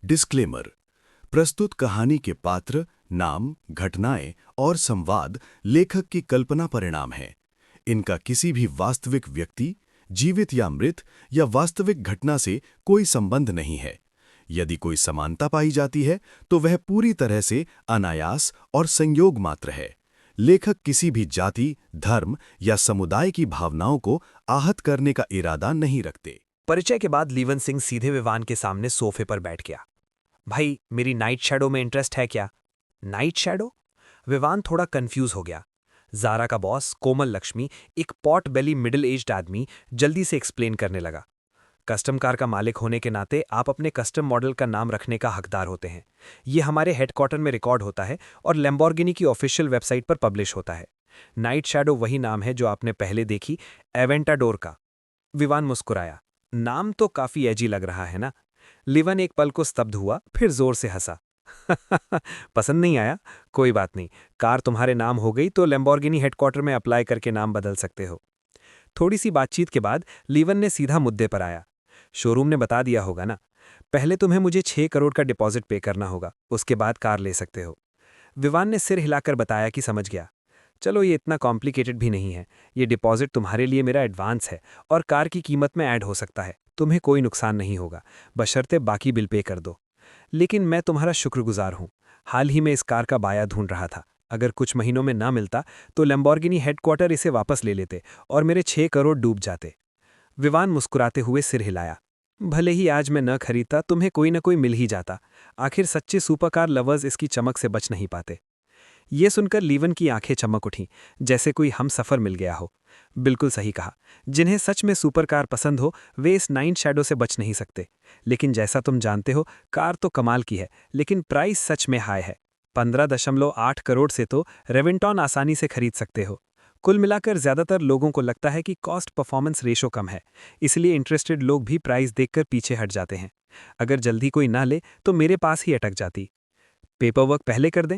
Disclaimer. प्रस्तुत कहानी के पात्र, नाम, घटनाएं और संवाद लेखक की कल्पना परिणाम हैं। इनका किसी भी वास्तविक व्यक्ति, जीवित या मृत, या वास्तविक घटना से कोई संबंध नहीं है। यदि कोई समानता पाई जाती है तो वह पूरी तरह से अनायास और संयोग मात्र है। लेखक किसी भी जाति, धर्म या समुदाय की भावनाओं को आहत करने का इरादा नहीं रखते। परिचय के बाद लीवन सिंह सीधे विवान के सामने सोफे पर बैठ गया। भाई, मेरी नाइट शैडो में इंटरेस्ट है क्या? Night shadow? विवान थोड़ा कंफ्यूज हो गया। जारा का बॉस कोमल लक्ष्मी, एक पॉट बेली मिडिल एज्ड आदमी, जल्दी से एक्सप्लेन करने लगा। कस्टम कार का मालिक होने के नाते आप अपने कस्टम मॉडल का नाम रखने का हकदार होते हैं। ये हमारे हेडक्वार्टर में रिकॉर्ड होता है और लैम्बोर्गिनी की ऑफिशियल वेबसाइट पर पब्लिश होता है। नाइट शैडो वही नाम है जो आपने पहले देखी, एवेंटाडोर का। विवान मुस्कुराया। नाम तो काफी एजी लग रहा है ना? लिवन एक पल को स्तब्ध हुआ, फिर जोर से हंसा। पसंद नहीं आया? कोई बात नहीं, कार तुम्हारे नाम हो गई तो लैम्बोर्गिनी हेडक्वार्टर में अप्लाई करके नाम बदल सकते हो। थोड़ी सी बातचीत के बाद लीवन ने सीधा मुद्दे पर आया। शोरूम ने बता दिया होगा ना, पहले तुम्हें मुझे 6 करोड़ का डिपॉजिट पे करना होगा, उसके बाद कार ले सकते हो। विवान ने सिर हिलाकर बताया कि समझ गया। चलो, ये इतना कॉम्प्लिकेटेड भी नहीं है। ये डिपॉजिट तुम्हारे लिए मेरा एडवांस है और कार की कीमत में ऐड हो सकता है। तुम्हें कोई नुकसान नहीं होगा, बशर्ते बाकी बिल पे कर दो। लेकिन मैं तुम्हारा शुक्रगुजार हूं। हाल ही में इस कार का बाया ढूंढ रहा था। अगर कुछ महीनों में ना मिलता तो लैम्बोर्गिनी हेडक्वार्टर इसे वापस ले लेते और मेरे 6 करोड़ डूब जाते। विवान मुस्कुराते हुए सिर हिलाया। भले ही आज मैं न खरीदता, तुम्हें कोई न कोई मिल ही जाता। आखिर सच्चे सुपरकार लवर्स इसकी चमक से बच नहीं पाते। ये सुनकर लीवन की आंखें चमक उठीं, जैसे कोई हम सफर मिल गया हो। बिल्कुल सही कहा। जिन्हें सच में सुपरकार पसंद हो वे इस नाइट शैडो से बच नहीं सकते। लेकिन जैसा तुम जानते हो, कार तो कमाल की है, लेकिन प्राइस सच में हाई है। 15.8 करोड़ से तो रेवेंटॉन आसानी से खरीद सकते हो। कुल मिलाकर ज्यादातर लोगों को लगता है कि कॉस्ट परफॉर्मेंस रेशो कम है, इसलिए इंटरेस्टेड लोग भी प्राइस देखकर पीछे हट जाते हैं। अगर जल्दी कोई ना ले तो मेरे पास ही अटक जाती। पेपर वर्क पहले कर दें?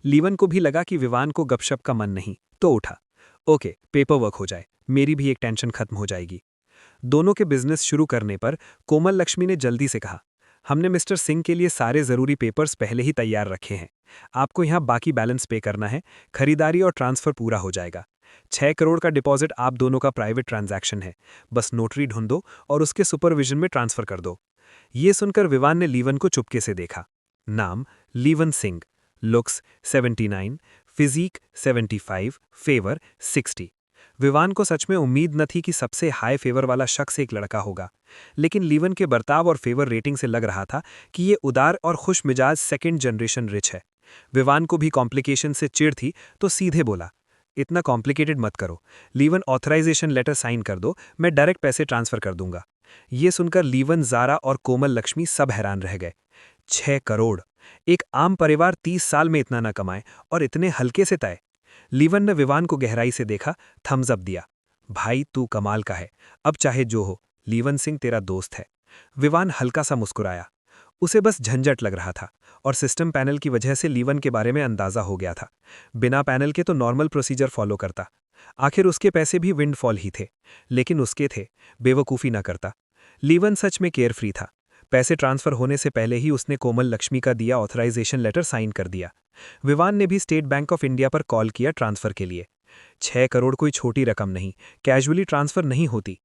लीवन को भी लगा कि विवान को गपशप का मन नहीं, तो उठा। ओके, पेपर वर्क हो जाए, मेरी भी एक टेंशन खत्म हो जाएगी। दोनों के बिजनेस शुरू करने पर कोमल लक्ष्मी ने जल्दी से कहा, हमने मिस्टर सिंह के लिए सारे जरूरी पेपर्स पहले ही तैयार रखे हैं। आपको यहाँ बाकी बैलेंस पे करना है, खरीदारी और ट्रांसफर पूरा हो जाएगा। 6 करोड़ का डिपॉजिट आप दोनों का प्राइवेट ट्रांजैक्शन है, बस नोटरी ढूंढो और उसके सुपरविजन में ट्रांसफर कर दो। ये सुनकर विवान ने लीवन को चुपके से देखा। नाम Leevan Singh, looks 79, physique 75, favour 60। Vivaan को सच में उम्मीद न थी कि सबसे हाई फेवर वाला शख्स एक लड़का होगा, लेकिन लीवन के बर्ताव और फेवर रेटिंग से लग रहा था कि ये उदार और खुश मिजाज सेकेंड जनरेशन रिच है। विवान को भी कॉम्प्लिकेशन से चिढ़ थी, तो सीधे बोला, इतना कॉम्प्लिकेटेड मत करो। लीवन ऑथराइजेशन लेटर साइन कर दो, मैं डायरेक्ट पैसे ट्रांसफर कर दूंगा। ये सुनकर लीवन, जारा और कोमल लक्ष्मी सब हैरान रह गए। 6 करोड़! एक आम परिवार 30 साल में इतना न कमाए, और इतने हल्के से तय। लीवन ने विवान को गहराई से देखा, थम्स अप दिया। भाई, तू कमाल का है। अब चाहे जो हो, लीवन सिंह तेरा दोस्त है। विवान हल्का सा मुस्कुराया। उसे बस झंझट लग रहा था, और सिस्टम पैनल की वजह से लीवन के बारे में अंदाजा हो गया था। बिना पैनल के तो नॉर्मल प्रोसीजर फॉलो करता। आखिर उसके पैसे भी विंडफॉल ही थे, लेकिन उसके थे, बेवकूफ़ी ना करता। लीवन सच में केयरफ्री था। पैसे ट्रांसफर होने से पहले ही उसने कोमल लक्ष्मी का दिया ऑथराइजेशन लेटर साइन कर दिया। विवान ने भी स्टेट बैंक ऑफ इंडिया पर कॉल किया ट्रांसफर के लिए। 6 करोड़ कोई छोटी रकम नहीं, कैजुअली ट्रांसफर नहीं होती।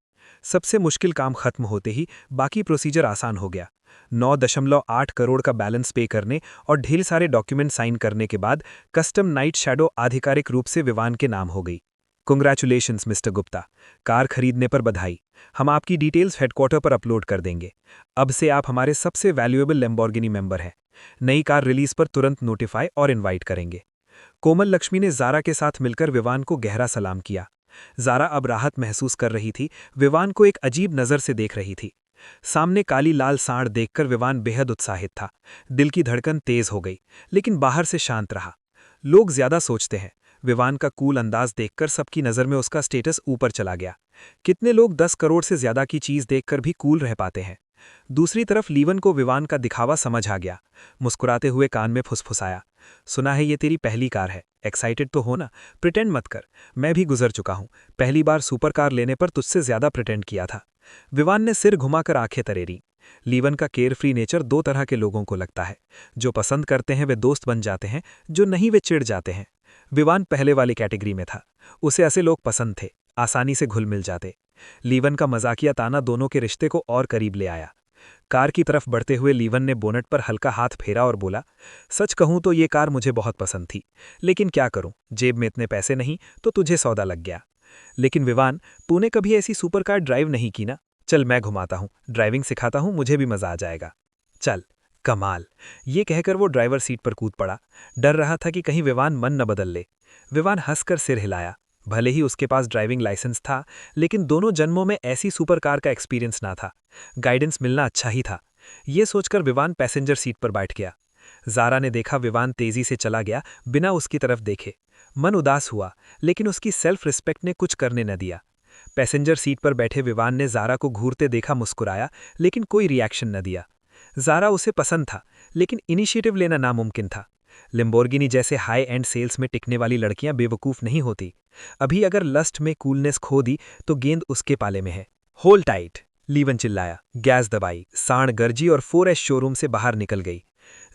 सबसे मुश्किल काम खत्म होते ही बाकी प्रोसीजर आसान हो गया। 9.8 करोड़ का बैलेंस पे करने और ढेर सारे डॉक्यूमेंट साइन करने के बाद कस्टम नाइट शैडो आधिकारिक रूप से विवान के नाम हो गई। कांग्रेचुलेशंस मिस्टर गुप्ता, कार खरीदने पर बधाई। हम आपकी डिटेल्स हेडक्वार्टर पर अपलोड कर देंगे। अब से आप हमारे सबसे वैल्यूएबल लैम्बोर्गिनी मेंबर हैं। नई कार रिलीज पर तुरंत नोटिफाई और इनवाइट करेंगे। कोमल लक्ष्मी ने जारा के साथ मिलकर विवान को गहरा सलाम किया। जारा अब राहत महसूस कर रही थी, विवान को एक अजीब नज़र से देख रही थी। सामने काली लाल सांड देखकर विवान बेहद उत्साहित था। दिल की धड़कन तेज हो गई, लेकिन बाहर से शांत रहा। लोग ज्यादा सोचते हैं। विवान का कूल अंदाज देखकर सबकी नज़र में उसका स्टेटस ऊपर चला गया। कितने लोग 10 करोड़ से ज्यादा की चीज देखकर भी कूल रह पाते हैं। दूसरी तरफ लीवन को विवान का दिखावा समझ आ गया। मुस्कुराते हुए कान में फुसफुसाया, सुना है ये तेरी पहली कार है, एक्साइटेड तो हो ना? प्रिटेंड मत कर, मैं भी गुजर चुका हूं। पहली बार सुपर कार लेने पर तुझसे ज्यादा प्रिटेंड किया था। विवान ने सिर घुमाकर आंखें तरेरी। लीवन का केयर फ्री नेचर दो तरह के लोगों को लगता है। जो पसंद करते हैं वे दोस्त बन जाते हैं, जो नहीं वे चिढ़ जाते हैं। विवान पहले वाली कैटेगरी में था। उसे ऐसे लोग पसंद थे, आसानी से घुल मिल जाते। लीवन का मजाकिया ताना दोनों के रिश्ते को और करीब ले आया। कार की तरफ बढ़ते हुए लीवन ने बोनट पर हल्का हाथ फेरा और बोला, सच कहूं तो ये कार मुझे बहुत पसंद थी, लेकिन क्या करूं, जेब में इतने पैसे नहीं तो तुझे सौदा लग गया। लेकिन विवान, तूने कभी ऐसी सुपर कार ड्राइव नहीं की ना? चल मैं घुमाता हूं, ड्राइविंग सिखाता हूं, मुझे भी मजा आ जाएगा। चल। कमाल। ये कहकर वो ड्राइवर सीट पर कूद पड़ा। डर रहा था कि कहीं विवान मन न बदल ले। विवान हंसकर सिर हिलाया। भले ही उसके पास ड्राइविंग लाइसेंस था, लेकिन दोनों जन्मों में ऐसी सुपर कार का एक्सपीरियंस ना था। गाइडेंस मिलना अच्छा ही था। ये सोचकर विवान पैसेंजर सीट पर बैठ गया। ज़ारा ने देखा विवान तेजी से चला गया, बिना उसकी तरफ देखे। मन उदास हुआ, लेकिन उसकी सेल्फ रिस्पेक्ट ने कुछ करने न दिया। पैसेंजर सीट पर बैठे विवान ने ज़ारा को घूरते देखा, मुस्कुराया, लेकिन कोई रिएक्शन न दिया। ज़ारा उसे पसंद था, लेकिन इनिशिएटिव लेना नामुमकिन था। लिम्बोर्गिनी जैसे हाई एंड सेल्स में टिकने वाली लड़कियां बेवकूफ़ नहीं होती। अभी अगर लस्ट में कूलनेस खो दी तो गेंद उसके पाले में है। होल्ड टाइट, लीवन चिल्लाया। गैस दबाई, सांड गरजी और 4S शोरूम से बाहर निकल गई।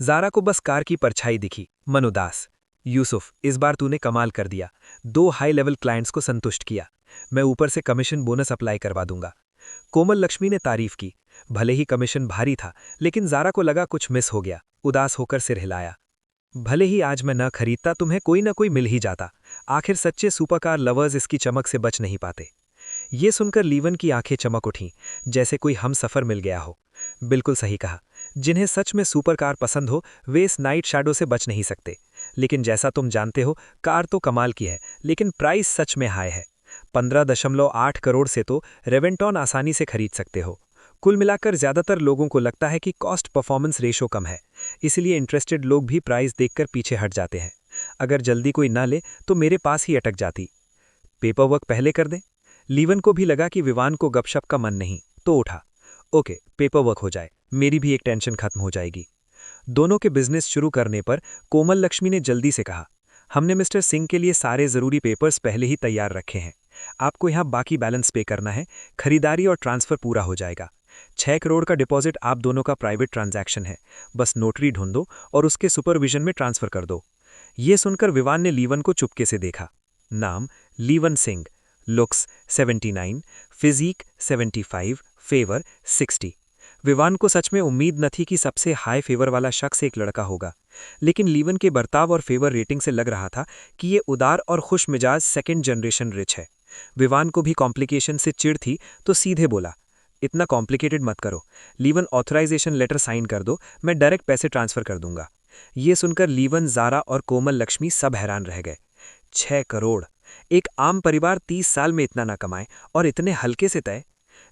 ज़ारा को बस कार की परछाई दिखी, मन उदास। यूसुफ, इस बार तूने कमाल कर दिया। 2 हाई लेवल क्लाइंट्स को संतुष्ट किया। मैं ऊपर से कमीशन बोनस अप्लाई करवा दूंगा। कोमल लक्ष्मी ने तारीफ की। भले ही कमीशन भारी था, लेकिन ज़ारा को लगा कुछ मिस हो गया। उदास होकर सिर हिलाया। भले ही आज मैं न खरीदता, तुम्हें कोई न कोई मिल ही जाता। आखिर सच्चे सुपरकार लवर्स इसकी चमक से बच नहीं पाते। ये सुनकर लीवन की आंखें चमक उठीं, जैसे कोई हम सफ़र मिल गया हो। बिल्कुल सही कहा। जिन्हें सच में सुपरकार पसंद हो वे इस नाइट शैडो से बच नहीं सकते। लेकिन जैसा तुम जानते हो, कार तो कमाल की है, लेकिन प्राइस सच में हाई है। 15.8 करोड़ से तो रेवेंटॉन आसानी से खरीद सकते हो। कुल मिलाकर ज़्यादातर लोगों को लगता है कि कॉस्ट परफॉर्मेंस रेशो कम है, इसलिए इंटरेस्टेड लोग भी प्राइस देखकर पीछे हट जाते हैं। अगर जल्दी कोई ना ले तो मेरे पास ही अटक जाती। पेपर वर्क पहले कर दें। लीवन को भी लगा कि विवान को गपशप का मन नहीं, तो उठा। ओके, पेपर वर्क हो जाए, मेरी भी एक टेंशन खत्म हो जाएगी। दोनों के बिजनेस शुरू करने पर कोमल लक्ष्मी ने जल्दी से कहा, हमने मिस्टर सिंह के लिए सारे ज़रूरी पेपर्स पहले ही तैयार रखे हैं। आपको यहाँ बाकी बैलेंस पे करना है, खरीदारी और ट्रांसफ़र पूरा हो जाएगा। 6 करोड़ का डिपॉजिट आप दोनों का प्राइवेट ट्रांजैक्शन है, बस नोटरी ढूंढो और उसके सुपरविजन में ट्रांसफ़र कर दो। ये सुनकर विवान ने लीवन को चुपके से देखा। नाम Leevan Singh, looks 79, physique 75, favour 60। Vivaan को सच में उम्मीद न थी कि सबसे हाई फेवर वाला शख्स एक लड़का होगा, लेकिन लीवन के बर्ताव और फेवर रेटिंग से लग रहा था कि ये उदार और खुश मिजाज सेकेंड जनरेशन रिच है। विवान को भी कॉम्प्लिकेशन से चिढ़ थी, तो सीधे बोला, इतना कॉम्प्लिकेटेड मत करो, लीवन ऑथराइजेशन लेटर साइन कर दो, मैं डायरेक्ट पैसे ट्रांसफ़र कर दूंगा। ये सुनकर लीवन, ज़ारा और कोमल लक्ष्मी सब हैरान रह गए। 6 करोड़! एक आम परिवार 30 साल में इतना ना कमाए, और इतने हल्के से तय।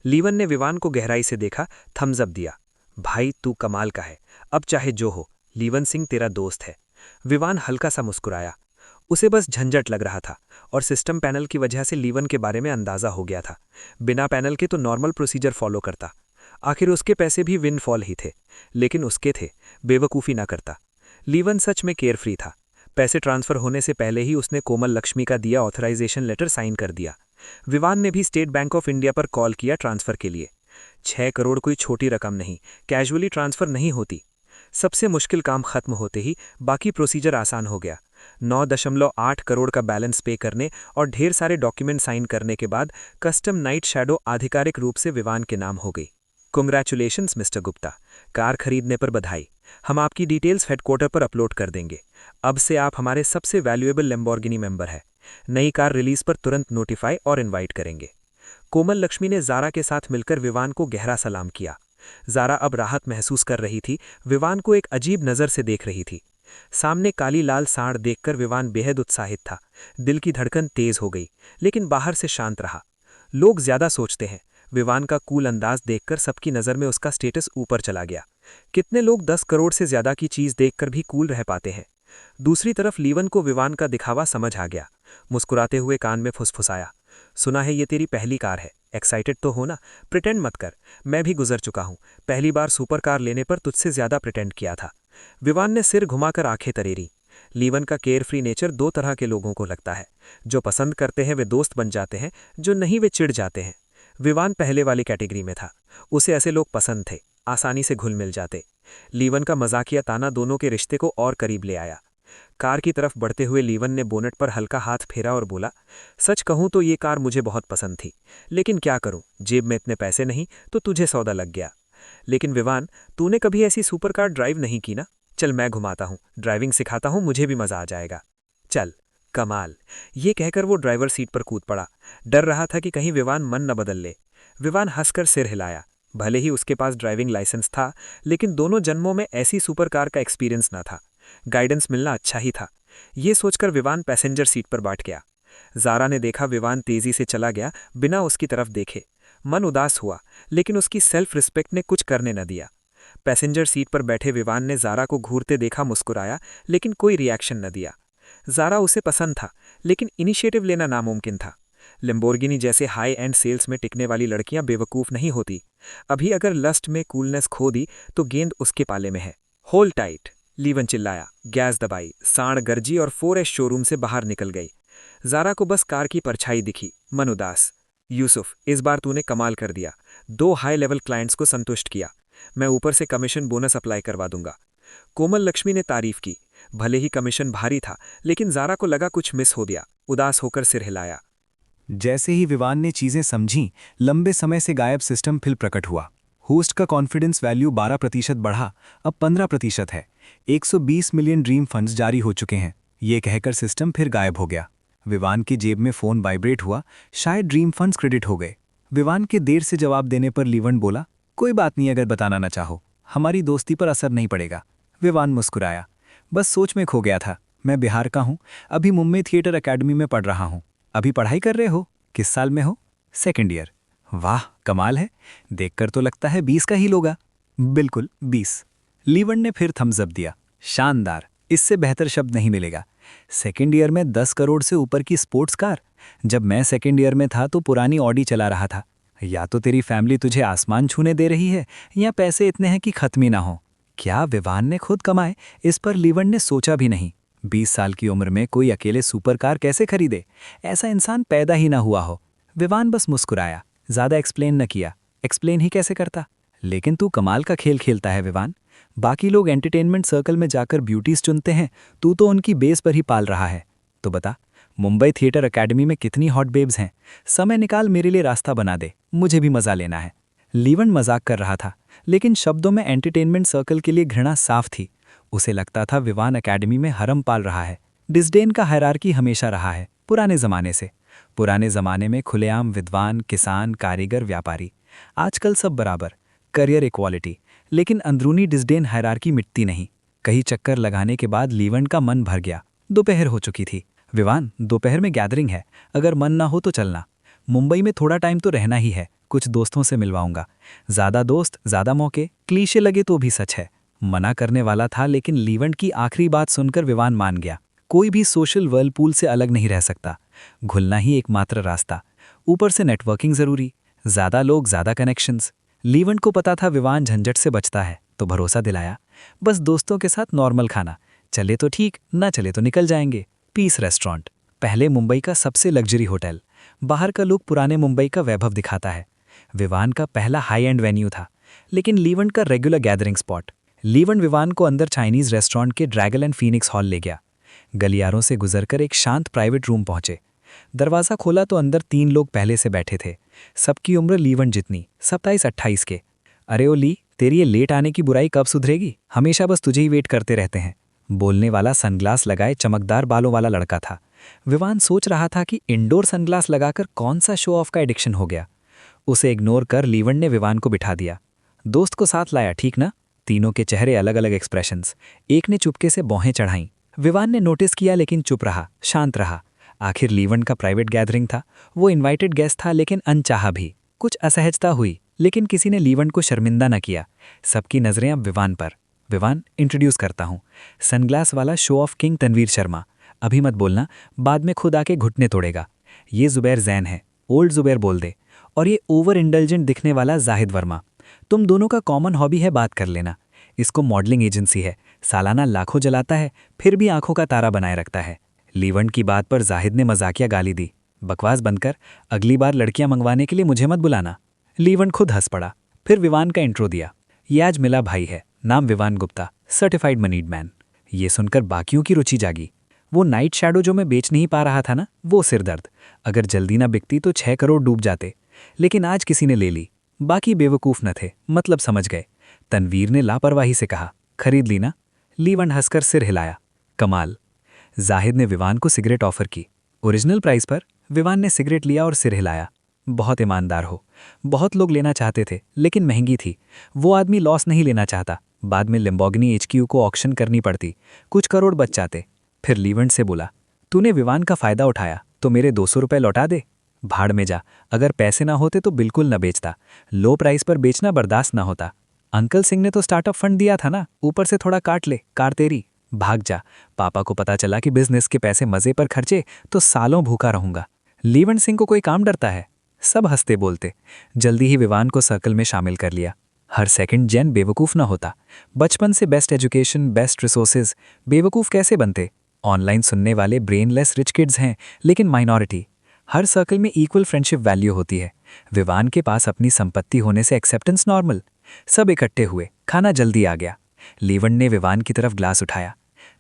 लीवन ने विवान को गहराई से देखा, थम्स अप दिया। भाई तू कमाल का है, अब चाहे जो हो, लीवन सिंह तेरा दोस्त है। विवान हल्का सा मुस्कुराया। उसे बस झंझट लग रहा था, और सिस्टम पैनल की वजह से लीवन के बारे में अंदाज़ा हो गया था। बिना पैनल के तो नॉर्मल प्रोसीजर फॉलो करता। आखिर उसके पैसे भी विनफॉल ही थे, लेकिन उसके थे, बेवकूफ़ी ना करता। लीवन सच में केयरफ्री था। पैसे ट्रांसफ़र होने से पहले ही उसने कोमल लक्ष्मी का दिया ऑथराइजेशन लेटर साइन कर दिया। विवान ने भी स्टेट बैंक ऑफ इंडिया पर कॉल किया ट्रांसफ़र के लिए। 6 करोड़ कोई छोटी रकम नहीं, कैजुअली ट्रांसफ़र नहीं होती। सबसे मुश्किल काम खत्म होते ही बाकी प्रोसीजर आसान हो गया। 9.8 करोड़ का बैलेंस पे करने और ढेर सारे डॉक्यूमेंट साइन करने के बाद कस्टम नाइट शैडो आधिकारिक रूप से विवान के नाम हो गई। कांग्रेचुलेशंस मिस्टर गुप्ता, कार खरीदने पर बधाई। हम आपकी डिटेल्स हेडक्वार्टर पर अपलोड कर देंगे। अब से आप हमारे सबसे वैल्यूएबल लैम्बोर्गिनी मेंबर हैं। नई कार रिलीज पर तुरंत नोटिफाई और इनवाइट करेंगे। कोमल लक्ष्मी ने ज़ारा के साथ मिलकर विवान को गहरा सलाम किया। ज़ारा अब राहत महसूस कर रही थी, विवान को एक अजीब नज़र से देख रही थी। सामने काली लाल सांड देखकर विवान बेहद उत्साहित था। दिल की धड़कन तेज हो गई, लेकिन बाहर से शांत रहा। लोग ज्यादा सोचते हैं। विवान का कूल अंदाज देखकर सबकी नज़र में उसका स्टेटस ऊपर चला गया। कितने लोग 10 करोड़ से ज्यादा की चीज़ देखकर भी कूल रह पाते हैं। दूसरी तरफ लीवन को विवान का दिखावा समझ आ गया। मुस्कुराते हुए कान में फुसफुसाया, सुना है ये तेरी पहली कार है, एक्साइटेड तो हो ना? प्रिटेंड मत कर, मैं भी गुजर चुका हूँ। पहली बार सुपर कार लेने पर तुझसे ज्यादा प्रिटेंड किया था। विवान ने सिर घुमाकर आंखें तरेरी। लीवन का केयर फ्री नेचर 2 तरह के लोगों को लगता है। जो पसंद करते हैं वे दोस्त बन जाते हैं, जो नहीं वे चिढ़ जाते हैं। विवान पहले वाली कैटेगरी में था। उसे ऐसे लोग पसंद थे, आसानी से घुल मिल जाते। लीवन का मजाकिया ताना दोनों के रिश्ते को और करीब ले आया। कार की तरफ बढ़ते हुए लीवन ने बोनट पर हल्का हाथ फेरा और बोला, सच कहूं तो ये कार मुझे बहुत पसंद थी, लेकिन क्या करूं, जेब में इतने पैसे नहीं तो तुझे सौदा लग गया। लेकिन विवान, तूने कभी ऐसी सुपर कार ड्राइव नहीं की ना? चल मैं घुमाता हूं, ड्राइविंग सिखाता हूं, मुझे भी मजा आ जाएगा। चल। कमाल। ये कहकर वो ड्राइवर सीट पर कूद पड़ा। डर रहा था कि कहीं विवान मन न बदल ले। विवान हंसकर सिर हिलाया। भले ही उसके पास ड्राइविंग लाइसेंस था, लेकिन दोनों जन्मों में ऐसी सुपर कार का एक्सपीरियंस न था। गाइडेंस मिलना अच्छा ही था। ये सोचकर विवान पैसेंजर सीट पर बैठ गया। ज़ारा ने देखा विवान तेजी से चला गया, बिना उसकी तरफ देखे। मन उदास हुआ, लेकिन उसकी सेल्फ रिस्पेक्ट ने कुछ करने न दिया। पैसेंजर सीट पर बैठे विवान ने ज़ारा को घूरते देखा, मुस्कुराया, लेकिन कोई रिएक्शन न दिया। ज़ारा उसे पसंद था, लेकिन इनिशिएटिव लेना नामुमकिन था। लैम्बोर्गिनी जैसे हाई एंड सेल्स में टिकने वाली लड़कियां बेवकूफ़ नहीं होती। अभी अगर लस्ट में कूलनेस खो दी तो गेंद उसके पाले में है। Hold tight. लीवन चिल्लाया, गैस दबाई, सांड गरजी और 4S शोरूम से बाहर निकल गई। ज़ारा को बस कार की परछाई दिखी, मन उदास। यूसुफ, इस बार तूने कमाल कर दिया। 2 हाई लेवल क्लाइंट्स को संतुष्ट किया। मैं ऊपर से कमीशन बोनस अप्लाई करवा दूंगा। कोमल लक्ष्मी ने तारीफ की। भले ही कमीशन भारी था, लेकिन ज़ारा को लगा कुछ मिस हो गया। उदास होकर सिर हिलाया। जैसे ही विवान ने चीजें समझीं, लंबे समय से गायब सिस्टम फिर प्रकट हुआ। होस्ट का कॉन्फिडेंस वैल्यू 12% बढ़ा, अब 15% है। 120 मिलियन ड्रीम फंड्स जारी हो चुके हैं। ये कहकर सिस्टम फिर गायब हो गया। विवान की जेब में फोन वाइब्रेट हुआ, शायद ड्रीम फंड्स क्रेडिट हो गए। विवान के देर से जवाब देने पर लीवन बोला, कोई बात नहीं, अगर बताना ना चाहो, हमारी दोस्ती पर असर नहीं पड़ेगा। विवान मुस्कुराया, बस सोच में खो गया था। मैं बिहार का हूँ, अभी मुंबई थिएटर अकेडमी में पढ़ रहा हूँ। अभी पढ़ाई कर रहे हो? किस साल में हो? 2nd year. वाह, कमाल है, देखकर तो लगता है 20 का ही होगा। बिल्कुल 20। लीवन ने फिर थम्स अप दिया। शानदार, इससे बेहतर शब्द नहीं मिलेगा। 2nd ईयर में 10 करोड़ से ऊपर की स्पोर्ट्स कार? जब मैं 2nd ईयर में था तो पुरानी ऑडी चला रहा था। या तो तेरी फैमिली तुझे आसमान छूने दे रही है, या पैसे इतने हैं कि खत्म ही ना हो। क्या विवान ने खुद कमाए, इस पर लीवन ने सोचा भी नहीं। 20 साल की उम्र में कोई अकेले सुपर कार कैसे खरीदे? ऐसा इंसान पैदा ही ना हुआ हो। विवान बस मुस्कुराया, ज्यादा एक्सप्लेन न किया। एक्सप्लेन ही कैसे करता? लेकिन तू कमाल का खेल खेलता है विवान। बाकी लोग एंटरटेनमेंट सर्कल में जाकर ब्यूटीज चुनते हैं, तू तो उनकी बेस पर ही पाल रहा है। तो बता, मुंबई थिएटर अकेडमी में कितनी हॉट बेब्स हैं? समय निकाल, मेरे लिए रास्ता बना दे, मुझे भी मजा लेना है। लीवन मजाक कर रहा था, लेकिन शब्दों में एंटरटेनमेंट सर्कल के लिए घृणा साफ थी। उसे लगता था विवान अकेडमी में हरम पाल रहा है। डिस्डेन का हायरार्की हमेशा रहा है, पुराने जमाने से। पुराने जमाने में खुलेआम विद्वान, किसान, कारीगर, व्यापारी। आजकल सब बराबर, करियर इक्वालिटी। लेकिन अंदरूनी डिस्डेन हायरार्की मिटती नहीं। कई चक्कर लगाने के बाद लीवन का मन भर गया। दोपहर हो चुकी थी। विवान, दोपहर में गैदरिंग है, अगर मन ना हो तो चलना। मुंबई में थोड़ा टाइम तो रहना ही है, कुछ दोस्तों से मिलवाऊंगा। ज्यादा दोस्त ज्यादा मौके, क्लीशे लगे तो भी सच है। मना करने वाला था, लेकिन लीवन की आखिरी बात सुनकर विवान मान गया। कोई भी सोशल वर्लपूल से अलग नहीं रह सकता, घुलना ही एकमात्र रास्ता। ऊपर से नेटवर्किंग जरूरी, ज्यादा लोग ज्यादा कनेक्शंस। लीवन को पता था विवान झंझट से बचता है, तो भरोसा दिलाया, बस दोस्तों के साथ नॉर्मल खाना, चले तो ठीक, ना चले तो निकल जाएंगे। पीस रेस्टोरेंट, पहले मुंबई का सबसे लग्जरी होटल। बाहर का लुक पुराने मुंबई का वैभव दिखाता है। विवान का पहला हाई एंड वेन्यू था, लेकिन लीवन का रेगुलर गैदरिंग स्पॉट। लीवन विवान को अंदर चाइनीज रेस्टोरेंट के ड्रैगन एंड फीनिक्स हॉल ले गया। गलियारों से गुजरकर एक शांत प्राइवेट रूम पहुंचे। दरवाज़ा खोला तो अंदर 3 लोग पहले से बैठे थे। सबकी उम्र लीवन जितनी, 27-28 के। अरे ओ ली, तेरी ये लेट आने की बुराई कब सुधरेगी? हमेशा बस तुझे ही वेट करते रहते हैं। बोलने वाला सनग्लास लगाए चमकदार बालों वाला लड़का था। विवान सोच रहा था कि इंडोर सनग्लास लगाकर कौन सा शो ऑफ का एडिक्शन हो गया। उसे इग्नोर कर लीवन ने विवान को बिठा दिया। दोस्त को साथ लाया, ठीक ना? तीनों के चेहरे अलग अलग एक्सप्रेशंस। एक ने चुपके से भौहें चढ़ाईं। विवान ने नोटिस किया, लेकिन चुप रहा, शांत रहा। आखिर लीवन का प्राइवेट गैदरिंग था, वो इनवाइटेड गेस्ट था, लेकिन अनचाहा भी। कुछ असहजता हुई, लेकिन किसी ने लीवन को शर्मिंदा न किया। सबकी नजरें अब विवान पर। विवान, इंट्रोड्यूस करता हूँ, सनग्लास वाला show off king Tanveer Sharma. अभी मत बोलना, बाद में खुद आके घुटने तोड़ेगा। ये जुबैर जैन है, ओल्ड जुबैर बोल दे। और ये ओवर इंडल्जेंट दिखने वाला जाहिद वर्मा। तुम दोनों का कॉमन हॉबी है बात कर लेना। इसको मॉडलिंग एजेंसी है, सालाना लाखों जलाता है, फिर भी आंखों का तारा बनाए रखता है। लीवन की बात पर जाहिद ने मजाकिया गाली दी। बकवास बंद कर, अगली बार लड़कियां मंगवाने के लिए मुझे मत बुलाना। लीवन खुद हंस पड़ा, फिर विवान का इंट्रो दिया। ये आज मिला भाई है, नाम विवान गुप्ता, सर्टिफाइड मनीड मैन। ये सुनकर बाकियों की रुचि जागी। वो नाइट शैडो जो मैं बेच नहीं पा रहा था ना, वो सिरदर्द। अगर जल्दी ना बिकती तो 6 करोड़ डूब जाते। लेकिन आज किसी ने ले ली। बाकी बेवकूफ़ न थे, मतलब समझ गए। तनवीर ने लापरवाही से कहा, खरीद ली ना? लीवन हंसकर सिर हिलाया, कमाल। जाहिद ने विवान को सिगरेट ऑफर की, ओरिजिनल प्राइस पर। विवान ने सिगरेट लिया और सिर हिलाया। बहुत ईमानदार हो। बहुत लोग लेना चाहते थे, लेकिन महंगी थी। वो आदमी लॉस नहीं लेना चाहता। बाद में लिम्बोर्गिनी HQ को ऑक्शन करनी पड़ती, कुछ करोड़ बच जाते। फिर लीवेंट से बोला, तूने विवान का फायदा उठाया तो मेरे 200 रुपये लौटा दे। भाड़ में जा, अगर पैसे ना होते तो बिल्कुल न बेचता। लो प्राइस पर बेचना बर्दाश्त ना होता। अंकल सिंह ने तो स्टार्टअप फंड दिया था ना, ऊपर से थोड़ा काट ले, कार तेरी। भाग जा, पापा को पता चला कि बिजनेस के पैसे मजे पर खर्चे तो सालों भूखा रहूंगा। लीवन सिंह को कोई काम डरता है? सब हंसते बोलते। जल्दी ही विवान को सर्कल में शामिल कर लिया। हर सेकंड जैन बेवकूफ़ ना होता। बचपन से बेस्ट एजुकेशन, बेस्ट रिसोर्सेज, बेवकूफ़ कैसे बनते? ऑनलाइन सुनने वाले ब्रेनलेस रिच किड्स हैं, लेकिन माइनॉरिटी। हर सर्कल में इक्वल फ्रेंडशिप वैल्यू होती है। विवान के पास अपनी संपत्ति होने से एक्सेप्टेंस नॉर्मल। सब इकट्ठे हुए, खाना जल्दी आ गया। लीवन ने विवान की तरफ ग्लास उठाया।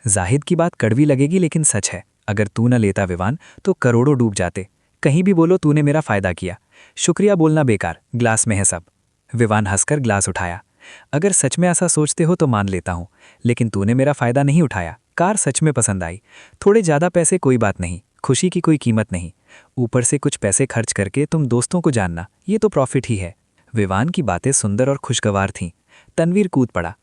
जाहिद की बात कड़वी लगेगी, लेकिन सच है। अगर तू न लेता विवान तो करोड़ों डूब जाते। कहीं भी बोलो तूने मेरा फायदा किया। शुक्रिया बोलना बेकार, ग्लास में है सब। विवान हंसकर ग्लास उठाया। अगर सच में ऐसा सोचते हो तो मान लेता हूं, लेकिन तूने मेरा फायदा नहीं उठाया। कार सच में पसंद आई। थोड़े ज़्यादा पैसे कोई बात नहीं, खुशी की कोई कीमत नहीं। ऊपर से कुछ पैसे खर्च करके तुम दोस्तों को जानना, ये तो प्रॉफिट ही है। विवान की बातें सुंदर और खुशगवार थीं। तनवीर कूद पड़ा,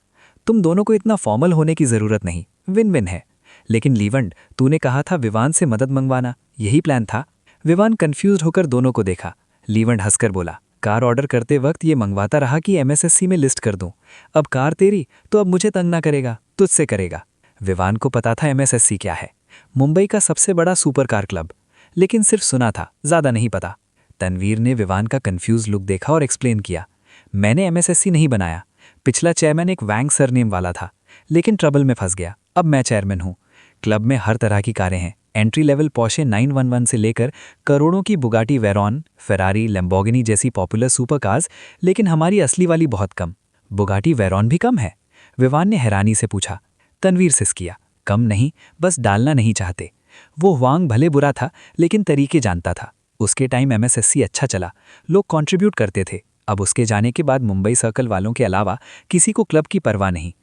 तुम दोनों को इतना फॉर्मल होने की ज़रूरत नहीं, विन विन है। लेकिन लीवंड, तूने कहा था विवान से मदद मंगवाना, यही प्लान था? विवान कंफ्यूज होकर दोनों को देखा। लीवंड हंसकर बोला, कार ऑर्डर करते वक्त ये मंगवाता रहा कि MSSC में लिस्ट कर दूं। अब कार तेरी तो अब मुझे तंग ना करेगा, तुझसे करेगा। विवान को पता था MSSC क्या है, मुंबई का सबसे बड़ा सुपर कार क्लब, लेकिन सिर्फ सुना था, ज़्यादा नहीं पता। तनवीर ने विवान का कंफ्यूज लुक देखा और एक्सप्लेन किया, मैंने MSSC नहीं बनाया। पिछला चेयरमैन एक वैंग सरनेम वाला था, लेकिन ट्रबल में फंस गया। अब मैं चेयरमैन हूँ। क्लब में हर तरह की कारें हैं, एंट्री लेवल पोर्शे 911 से लेकर करोड़ों की बुगाटी वेरॉन, फेरारी, लैम्बोर्गिनी जैसी पॉपुलर सुपर कार्स, लेकिन हमारी असली वाली बहुत कम। बुगाटी वेरॉन भी कम है? विवान ने हैरानी से पूछा। तनवीर सिसकिया, कम नहीं, बस डालना नहीं चाहते। वो हुआंग भले बुरा था, लेकिन तरीके जानता था। उसके टाइम MSSC अच्छा चला, लोग कंट्रीब्यूट करते थे। अब उसके जाने के बाद मुंबई सर्कल वालों के अलावा किसी को क्लब की परवाह नहीं।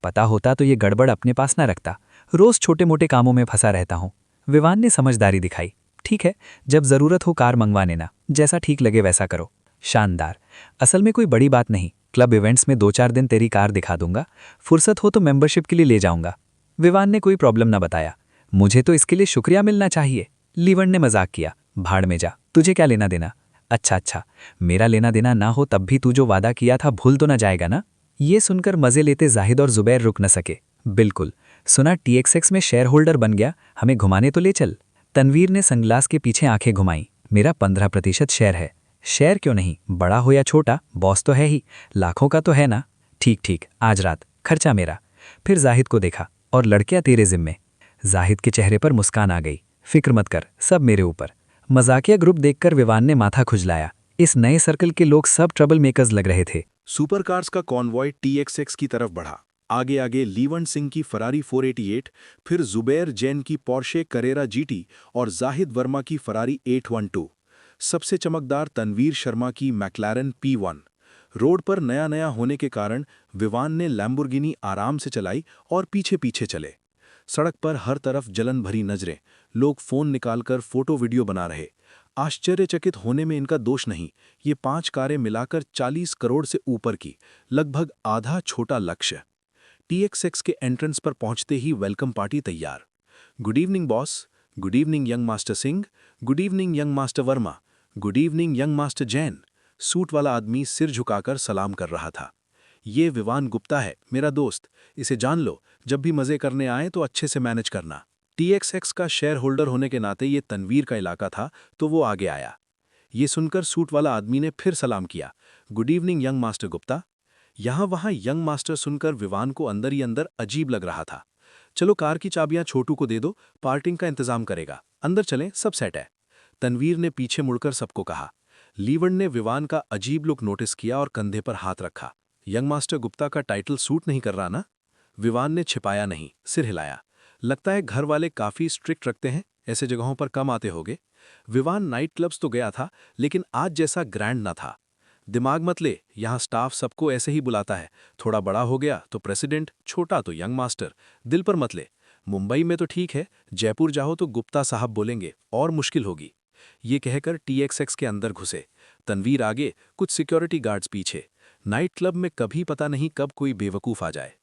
पता होता तो ये गड़बड़ अपने पास ना रखता। रोज छोटे मोटे कामों में फंसा रहता हूँ। विवान ने समझदारी दिखाई। ठीक है, जब जरूरत हो कार मंगवा लेना, जैसा ठीक लगे वैसा करो। शानदार। असल में कोई बड़ी बात नहीं, क्लब इवेंट्स में 2-4 दिन तेरी कार दिखा दूंगा। फुर्सत हो तो मेंबरशिप के लिए ले जाऊंगा। विवान ने कोई प्रॉब्लम ना बताया। मुझे तो इसके लिए शुक्रिया मिलना चाहिए। लीवन ने मजाक किया, भाड़ में जा, तुझे क्या लेना देना। अच्छा, मेरा लेना देना ना हो तब भी तू जो वादा किया था भूल तो ना जाएगा ना? ये सुनकर मजे लेते जाहिद और जुबैर रुक न सके। बिल्कुल, सुना TXX में शेयर होल्डर बन गया, हमें घुमाने तो ले चल। तनवीर ने सनग्लास के पीछे आंखें घुमाई। मेरा 15% शेयर है। शेयर क्यों नहीं, बड़ा हो या छोटा, बॉस तो है ही, लाखों का तो है ना। ठीक, आज रात, खर्चा मेरा। फिर जाहिद को देखा, और लड़कियां तेरे जिम्मे। जाहिद के चेहरे पर मुस्कान आ गई। फिक्र मत कर, सब मेरे ऊपर। मजाकिया ग्रुप देखकर विवान ने माथा खुजलाया। इस नए सर्कल के लोग सब ट्रबल मेकर्स लग रहे थे। सुपर कार्स का कॉन्वॉय TXX की तरफ बढ़ा। आगे आगे लीवन सिंह की फरारी 488, फिर जुबैर जैन की पोर्शे करेरा GT और जाहिद वर्मा की फरारी 812। सबसे चमकदार तनवीर शर्मा की मैक्लारेन P1। रोड पर नया नया होने के कारण विवान ने लैम्बोर्गिनी आराम से चलाई और पीछे पीछे चले। सड़क पर हर तरफ जलन भरी नजरें, लोग फोन निकालकर फोटो वीडियो बना रहे। आश्चर्यचकित होने में इनका दोष नहीं। ये 5 कारें मिलाकर 40 करोड़ से ऊपर की, लगभग आधा छोटा लक्ष्य। TXX के एंट्रेंस पर पहुंचते ही वेलकम पार्टी तैयार। Good evening boss, good evening young master Singh, good evening young master Verma, good evening young master Jain. Suit वाला आदमी सिर झुकाकर सलाम कर रहा था। ये विवान गुप्ता है, मेरा दोस्त, इसे जान लो। जब भी मजे करने आए तो अच्छे से मैनेज करना। TXX का शेयर होल्डर होने के नाते ये तनवीर का इलाका था, तो वो आगे आया। ये सुनकर सूट वाला आदमी ने फिर सलाम किया, good evening young master Gupta. यहाँ वहाँ यंग मास्टर सुनकर विवान को अंदर ही अंदर अजीब लग रहा था। चलो कार की चाबियां छोटू को दे दो, पार्किंग का इंतजाम करेगा। अंदर चलें, सब सेट है। तनवीर ने पीछे मुड़कर सबको कहा। लीवन ने विवान का अजीब लुक नोटिस किया और कंधे पर हाथ रखा। यंग मास्टर गुप्ता का टाइटल सूट नहीं कर रहा ना? विवान ने छिपाया नहीं, सिर हिलाया। लगता है घर वाले काफी स्ट्रिक्ट रखते हैं, ऐसे जगहों पर कम आते होगे। विवान नाइट क्लब्स तो गया था, लेकिन आज जैसा ग्रैंड ना था। दिमाग मत ले, यहाँ स्टाफ सबको ऐसे ही बुलाता है। थोड़ा बड़ा हो गया तो प्रेसिडेंट, छोटा तो यंग मास्टर। दिल पर मत ले। मुंबई में तो ठीक है, जयपुर जाओ तो गुप्ता साहब बोलेंगे और मुश्किल होगी। ये कहकर TXX के अंदर घुसे। तनवीर आगे, कुछ सिक्योरिटी गार्ड्स पीछे। नाइट क्लब में कभी पता नहीं कब कोई बेवकूफ़ आ जाए।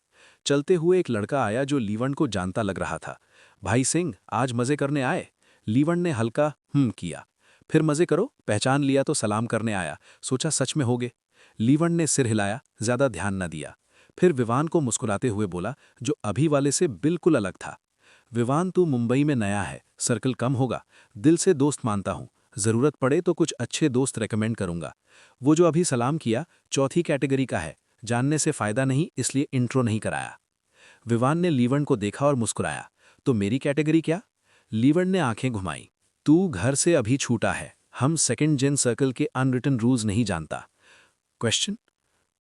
चलते हुए एक लड़का आया जो लीवन को जानता लग रहा था। भाई सिंह, आज मज़े करने आए? लीवन ने हल्का किया। फिर मज़े करो, पहचान लिया तो सलाम करने आया, सोचा सच में होगे। लीवन ने सिर हिलाया, ज़्यादा ध्यान न दिया। फिर विवान को मुस्कुराते हुए बोला, जो अभी वाले से बिल्कुल अलग था। विवान, तू मुंबई में नया है, सर्कल कम होगा, दिल से दोस्त मानता हूँ, ज़रूरत पड़े तो कुछ अच्छे दोस्त रेकमेंड करूंगा। वो जो अभी सलाम किया, चौथी कैटेगरी का है, जानने से फ़ायदा नहीं, इसलिए इंट्रो नहीं कराया। विवान ने लीवन को देखा और मुस्कुराया, तो मेरी कैटेगरी क्या? लीवन ने आंखें घुमाई, तू घर से अभी छूटा है, हम सेकंड जेन सर्कल के अनरिटन रूल्स नहीं जानता। क्वेश्चन?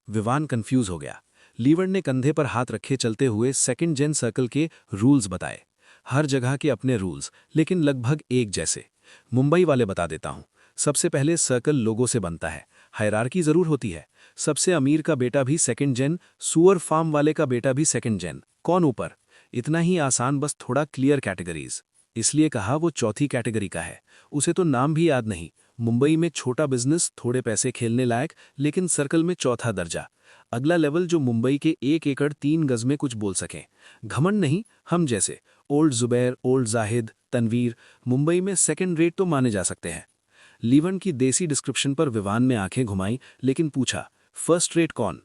विवान कंफ्यूज हो गया। लीवन ने कंधे पर हाथ रखे चलते हुए सेकंड जेन सर्कल के रूल्स बताए। हर जगह के अपने रूल्स, लेकिन लगभग एक जैसे। मुंबई वाले बता देता हूं। सबसे पहले सर्कल लोगों से बनता है, हायरार्की जरूर होती है। सबसे अमीर का बेटा भी सेकंड जेन, सुअर फार्म वाले का बेटा भी सेकंड जेन, कौन ऊपर? इतना ही आसान, बस थोड़ा क्लियर कैटेगरीज। इसलिए कहा वो चौथी कैटेगरी का है। उसे तो नाम भी याद नहीं। मुंबई में छोटा बिजनेस, थोड़े पैसे खेलने लायक, लेकिन सर्कल में चौथा दर्जा। अगला लेवल जो मुंबई के 1 एकड़ 3 गज में कुछ बोल सकें। घमंड नहीं, हम जैसे ओल्ड जुबैर, ओल्ड जाहिद, तनवीर, मुंबई में सेकंड रेट तो माने जा सकते हैं। लीवन की देसी डिस्क्रिप्शन पर विवान ने आंखें घुमाई, लेकिन पूछा, फर्स्ट रेट कौन?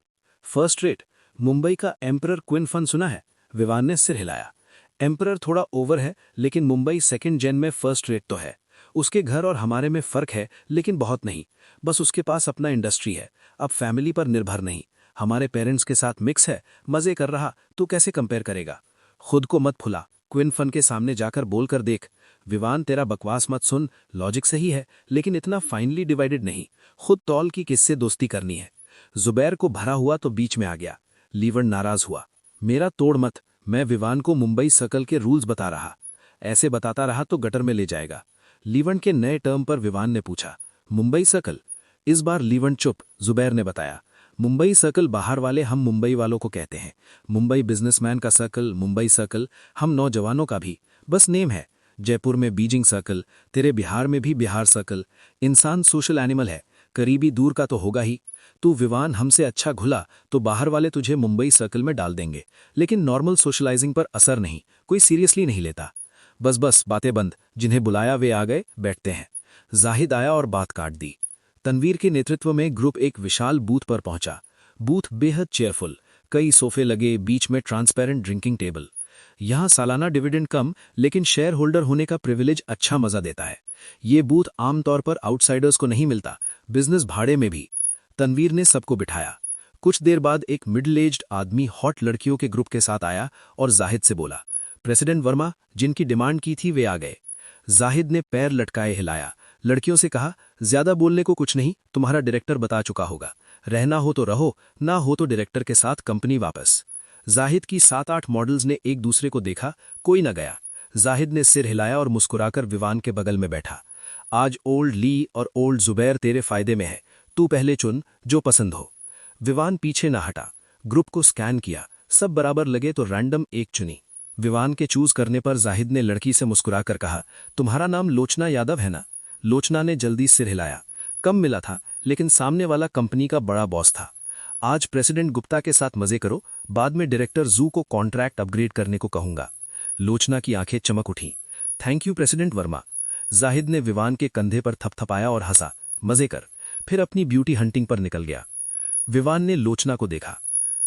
फर्स्ट रेट मुंबई का एम्परर क्विन फन सुना है? विवान ने सिर हिलाया। एम्परर थोड़ा ओवर है, लेकिन मुंबई सेकंड जेन में फर्स्ट रेट तो है। उसके घर और हमारे में फर्क है, लेकिन बहुत नहीं। बस उसके पास अपना इंडस्ट्री है, अब फैमिली पर निर्भर नहीं। हमारे पेरेंट्स के साथ मिक्स है, मजे कर रहा, तो कैसे कंपेयर करेगा? खुद को मत फुला, क्विन फन के सामने जाकर बोल कर देख। विवान, तेरा बकवास मत सुन, लॉजिक सही है, लेकिन इतना फाइनली डिवाइडेड नहीं। खुद तौल की किससे दोस्ती करनी है। जुबैर को भरा हुआ तो बीच में आ गया। लीवन नाराज हुआ, मेरा तोड़ मत, मैं विवान को मुंबई सर्कल के रूल्स बता रहा। ऐसे बताता रहा तो गटर में ले जाएगा। लीवन के नए टर्म पर विवान ने पूछा, मुंबई सर्कल? इस बार लीवन चुप। जुबैर ने बताया, मुंबई सर्कल बाहर वाले हम मुंबई वालों को कहते हैं। मुंबई बिजनेसमैन का सर्कल मुंबई सर्कल, हम नौजवानों का भी, बस नेम है। जयपुर में बीजिंग सर्कल, तेरे बिहार में भी बिहार सर्कल। इंसान सोशल एनिमल है, करीबी दूर का तो होगा ही। तू विवान हमसे अच्छा घुला तो बाहर वाले तुझे मुंबई सर्कल में डाल देंगे, लेकिन नॉर्मल सोशलाइजिंग पर असर नहीं, कोई सीरियसली नहीं लेता। बस बस, बातें बंद, जिन्हें बुलाया वे आ गए, बैठते हैं। जाहिद आया और बात काट दी। तनवीर के नेतृत्व में ग्रुप एक विशाल बूथ पर पहुंचा। बूथ बेहद चेयरफुल, कई सोफे लगे, बीच में ट्रांसपेरेंट ड्रिंकिंग टेबल। यहां सालाना डिविडेंड कम, लेकिन शेयर होल्डर होने का प्रिविलेज अच्छा मजा देता है। ये बूथ आमतौर पर आउटसाइडर्स को नहीं मिलता, बिजनेस भाड़े में भी। तनवीर ने सबको बिठाया। कुछ देर बाद एक मिडिल एज्ड आदमी हॉट लड़कियों के ग्रुप के साथ आया और जाहिद से बोला, प्रेसिडेंट वर्मा, जिनकी डिमांड की थी वे आ गए। जाहिद ने पैर लटकाए हिलाया। लड़कियों से कहा, ज्यादा बोलने को कुछ नहीं, तुम्हारा डायरेक्टर बता चुका होगा। रहना हो तो रहो, ना हो तो डायरेक्टर के साथ कंपनी वापस। जाहिद की 7-8 मॉडल्स ने एक दूसरे को देखा, कोई न गया। जाहिद ने सिर हिलाया और मुस्कुराकर विवान के बगल में बैठा। आज ओल्ड ली और ओल्ड जुबैर तेरे फायदे में है, तू पहले चुन जो पसंद हो। विवान पीछे ना हटा, ग्रुप को स्कैन किया, सब बराबर लगे तो रैंडम एक चुनी। विवान के चूज करने पर जाहिद ने लड़की से मुस्कुराकर कहा, तुम्हारा नाम लोचना यादव है ना? लोचना ने जल्दी सिर हिलाया। कम मिला था, लेकिन सामने वाला कंपनी का बड़ा बॉस था। आज प्रेसिडेंट गुप्ता के साथ मजे करो, बाद में डायरेक्टर जू को कॉन्ट्रैक्ट अपग्रेड करने को कहूंगा। लोचना की आंखें चमक उठी। Thank you president Verma. Zahid ने विवान के कंधे पर थपथपाया और हंसा, मजे कर। फिर अपनी ब्यूटी हंटिंग पर निकल गया। विवान ने लोचना को देखा।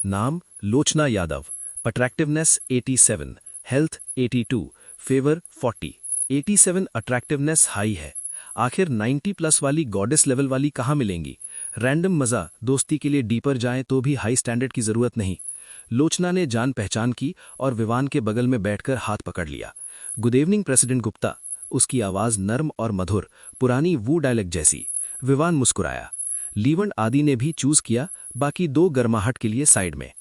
नाम Lochana Yadav, attractiveness 87, health 82, favour 40। 87 attractiveness high है। आखिर 90+ वाली गॉडेस लेवल वाली कहाँ मिलेंगी? रैंडम मजा, दोस्ती के लिए डीपर जाएं तो भी हाई स्टैंडर्ड की जरूरत नहीं। लोचना ने जान पहचान की और विवान के बगल में बैठकर हाथ पकड़ लिया। Good evening president Gupta. उसकी आवाज नर्म और मधुर, पुरानी वू डायलेक्ट जैसी। विवान मुस्कुराया। लीवन आदि ने भी चूज किया, बाकी 2 गर्माहट के लिए साइड में।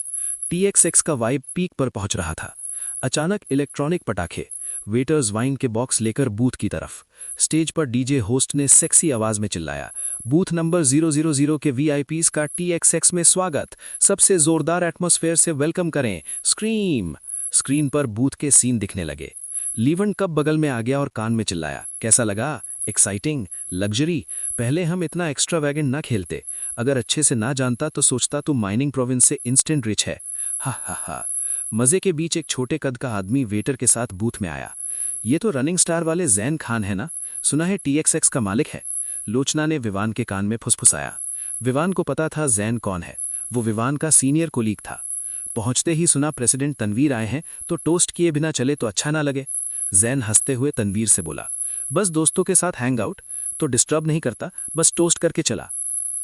TXX का वाइब पीक पर पहुंच रहा था। अचानक इलेक्ट्रॉनिक पटाखे, वेटर्स वाइन के बॉक्स लेकर बूथ की तरफ। स्टेज पर डीजे होस्ट ने सेक्सी आवाज में चिल्लाया, बूथ नंबर 000 के VIPs का TXX में स्वागत, सबसे जोरदार एटमॉस्फेयर से वेलकम करें, स्क्रीम। स्क्रीन पर बूथ के सीन दिखने लगे। लीवन कब बगल में आ गया और कान में चिल्लाया, कैसा लगा? Exciting, luxury. पहले हम इतना एक्स्ट्रावैगेंट ना खेलते। अगर अच्छे से ना जानता तो सोचता तू माइनिंग प्रोविंस से इंस्टेंट रिच है। हा हा हा। मजे के बीच एक छोटे कद का आदमी वेटर के साथ बूथ में आया। ये तो रनिंग स्टार वाले जैन खान है ना? सुना है TXX का मालिक है। लोचना ने विवान के कान में फुसफुसाया। विवान को पता था जैन कौन है। वो विवान का सीनियर कोलीग था। पहुंचते ही सुना प्रेसिडेंट तनवीर आए हैं, तो टोस्ट किए बिना चले तो अच्छा ना लगे। जैन हंसते हुए तनवीर से बोला, बस दोस्तों के साथ हैंग आउट, तो डिस्टर्ब नहीं करता, बस टोस्ट करके चला।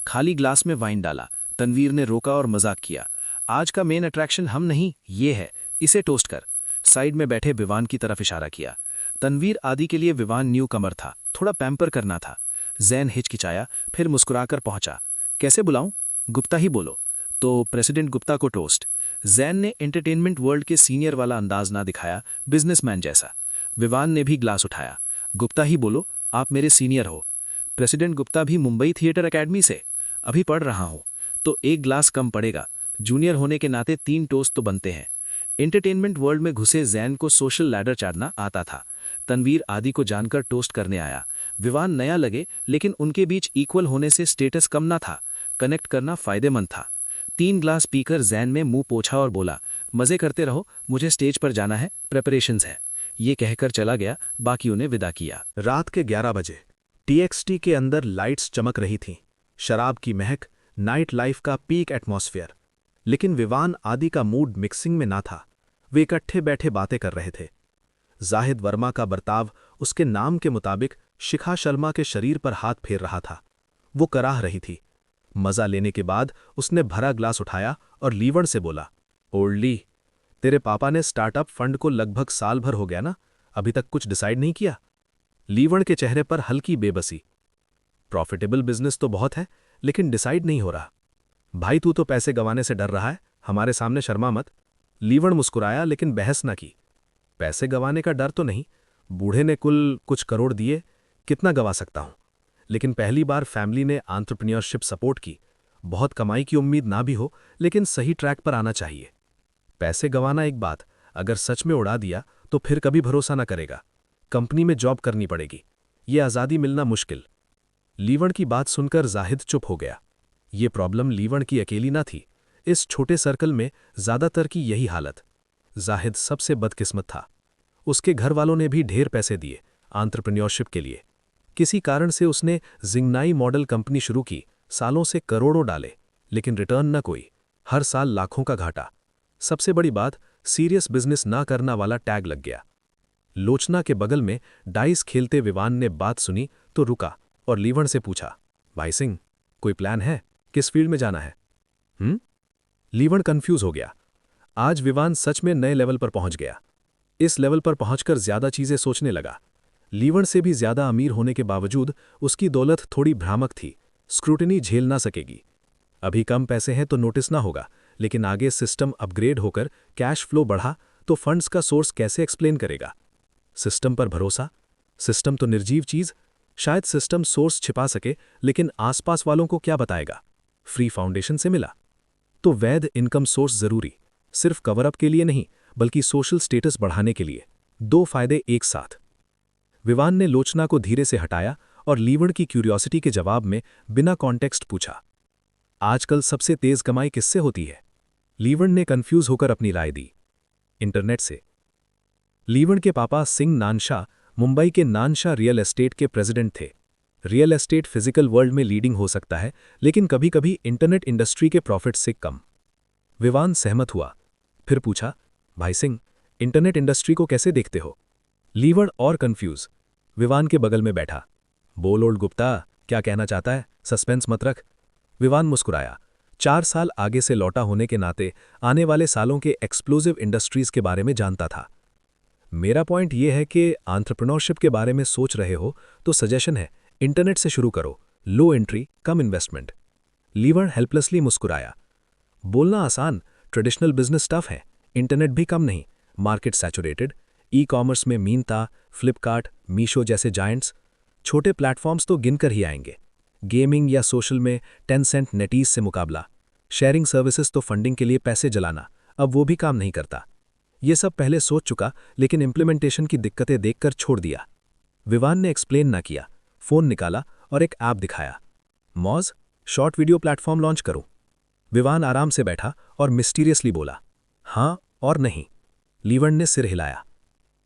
खाली ग्लास में वाइन डाला। तनवीर ने रोका और मजाक किया, आज का मेन अट्रैक्शन हम नहीं, ये है, इसे टोस्ट कर। साइड में बैठे विवान की तरफ इशारा किया। तनवीर आदि के लिए विवान न्यू कमर था, थोड़ा पैम्पर करना था। जैन हिचकिचाया, फिर मुस्कुराकर पहुंचा, कैसे बुलाऊं? गुप्ता ही बोलो। तो प्रेसिडेंट गुप्ता को टोस्ट। जैन ने एंटरटेनमेंट वर्ल्ड के सीनियर वाला अंदाज ना दिखाया, बिजनेसमैन जैसा। विवान ने भी ग्लास उठाया, गुप्ता ही बोलो, आप मेरे सीनियर हो। प्रेसिडेंट गुप्ता भी मुंबई थिएटर एकेडमी से, अभी पढ़ रहा हूं, तो एक ग्लास कम पड़ेगा। जूनियर होने के नाते 3 टोस्ट तो बनते हैं। एंटरटेनमेंट वर्ल्ड में घुसे जैन को सोशल लैडर चढ़ना आता था। तनवीर आदि को जानकर टोस्ट करने आया। विवान नया लगे, लेकिन उनके बीच इक्वल होने से स्टेटस कम ना था, कनेक्ट करना फायदेमंद था। 3 ग्लास पीकर जैन में मुंह पोछा और बोला, मजे करते रहो, मुझे स्टेज पर जाना है, प्रेपरेशंस है। ये कहकर चला गया। बाकियों ने विदा किया। रात के 11 बजे TXT के अंदर लाइट्स चमक रही थीं, शराब की महक, नाइट लाइफ का पीक एटमॉस्फेयर। लेकिन विवान आदि का मूड मिक्सिंग में ना था। वे इकट्ठे बैठे बातें कर रहे थे। जाहिद वर्मा का बर्ताव उसके नाम के मुताबिक शिखा शर्मा के शरीर पर हाथ फेर रहा था। वो कराह रही थी। मजा लेने के बाद उसने भरा ग्लास उठाया और लीवण से बोला, ओल्डी, तेरे पापा ने स्टार्टअप फंड को लगभग साल भर हो गया ना, अभी तक कुछ डिसाइड नहीं किया? लीवण के चेहरे पर हल्की बेबसी। प्रॉफिटेबल बिजनेस तो बहुत है, लेकिन डिसाइड नहीं हो रहा। भाई तू तो पैसे गंवाने से डर रहा है, हमारे सामने शर्मा मत। लीवण मुस्कुराया, लेकिन बहस न की। पैसे गंवाने का डर तो नहीं, बूढ़े ने कुल कुछ करोड़ दिए, कितना गंवा सकता हूं। लेकिन पहली बार फैमिली ने एंटरप्रेन्योरशिप सपोर्ट की। बहुत कमाई की उम्मीद ना भी हो, लेकिन सही ट्रैक पर आना चाहिए। पैसे गंवाना एक बात, अगर सच में उड़ा दिया तो फिर कभी भरोसा न करेगा। कंपनी में जॉब करनी पड़ेगी, ये आज़ादी मिलना मुश्किल। लीवण की बात सुनकर जाहिद चुप हो गया। ये प्रॉब्लम लीवण की अकेली ना थी, इस छोटे सर्कल में ज्यादातर की यही हालत। जाहिद सबसे बदकिस्मत था। उसके घर वालों ने भी ढेर पैसे दिए एंटरप्रेन्योरशिप के लिए। किसी कारण से उसने जिंगनाई मॉडल कंपनी शुरू की, सालों से करोड़ों डाले, लेकिन रिटर्न न कोई, हर साल लाखों का घाटा। सबसे बड़ी बात, सीरियस बिजनेस ना करना वाला टैग लग गया। लोचना के बगल में डाइस खेलते विवान ने बात सुनी तो रुका और लीवण से पूछा, भाई सिंह, कोई प्लान है? किस फील्ड में जाना है? लीवण कंफ्यूज हो गया। आज विवान सच में नए लेवल पर पहुंच गया। इस लेवल पर पहुंचकर ज्यादा चीजें सोचने लगा। लीवण से भी ज्यादा अमीर होने के बावजूद उसकी दौलत थोड़ी भ्रामक थी, स्क्रूटिनी झेल ना सकेगी। अभी कम पैसे हैं तो नोटिस ना होगा, लेकिन आगे सिस्टम अपग्रेड होकर कैश फ्लो बढ़ा तो फंड्स का सोर्स कैसे एक्सप्लेन करेगा? सिस्टम पर भरोसा? सिस्टम तो निर्जीव चीज, शायद सिस्टम सोर्स छिपा सके, लेकिन आसपास वालों को क्या बताएगा? फ्री फाउंडेशन से मिला तो वैध इनकम सोर्स जरूरी, सिर्फ कवरअप के लिए नहीं, बल्कि सोशल स्टेटस बढ़ाने के लिए। 2 फायदे एक साथ। विवान ने लोचना को धीरे से हटाया और लीवण की क्यूरियोसिटी के जवाब में बिना कॉन्टेक्स्ट पूछा, आजकल सबसे तेज कमाई किससे होती है? लीवण ने कंफ्यूज होकर अपनी राय दी, इंटरनेट से। लीवण के पापा सिंह नानशाह मुंबई के नानशाह रियल एस्टेट के प्रेसिडेंट थे। रियल एस्टेट फिजिकल वर्ल्ड में लीडिंग हो सकता है, लेकिन कभी कभी इंटरनेट इंडस्ट्री के प्रॉफिट से कम। विवान सहमत हुआ, फिर पूछा, भाई सिंह, इंटरनेट इंडस्ट्री को कैसे देखते हो? लीवण और कंफ्यूज। विवान के बगल में बैठा, बोल ओल्ड गुप्ता, क्या कहना चाहता है? सस्पेंस मत रख। विवान मुस्कुराया। 4 साल आगे से लौटा होने के नाते आने वाले सालों के एक्सप्लोजिव इंडस्ट्रीज के बारे में जानता था। मेरा पॉइंट यह है कि एंटरप्रेन्योरशिप के बारे में सोच रहे हो तो सजेशन है, इंटरनेट से शुरू करो, लो एंट्री, कम इन्वेस्टमेंट। लीवण हेल्पलेसली मुस्कुराया, बोलना आसान, ट्रेडिशनल बिजनेस टफ है, इंटरनेट भी कम नहीं, मार्केट सैचुरेटेड, ई कॉमर्स में मीनता, फ्लिपकार्ट, मीशो जैसे जायंट्स, छोटे प्लेटफॉर्म्स तो गिनकर ही आएंगे। गेमिंग या सोशल में टेंसेंट, नेटीज से मुकाबला, शेयरिंग सर्विसेज तो फंडिंग के लिए पैसे जलाना, अब वो भी काम नहीं करता। ये सब पहले सोच चुका, लेकिन इम्प्लीमेंटेशन की दिक्कतें देखकर छोड़ दिया। विवान ने एक्सप्लेन ना किया, फोन निकाला और एक ऐप दिखाया। Moj, short video platform launch करूं। विवान आराम से बैठा और मिस्टीरियसली बोला, हाँ और नहीं। लीवन ने सिर हिलाया।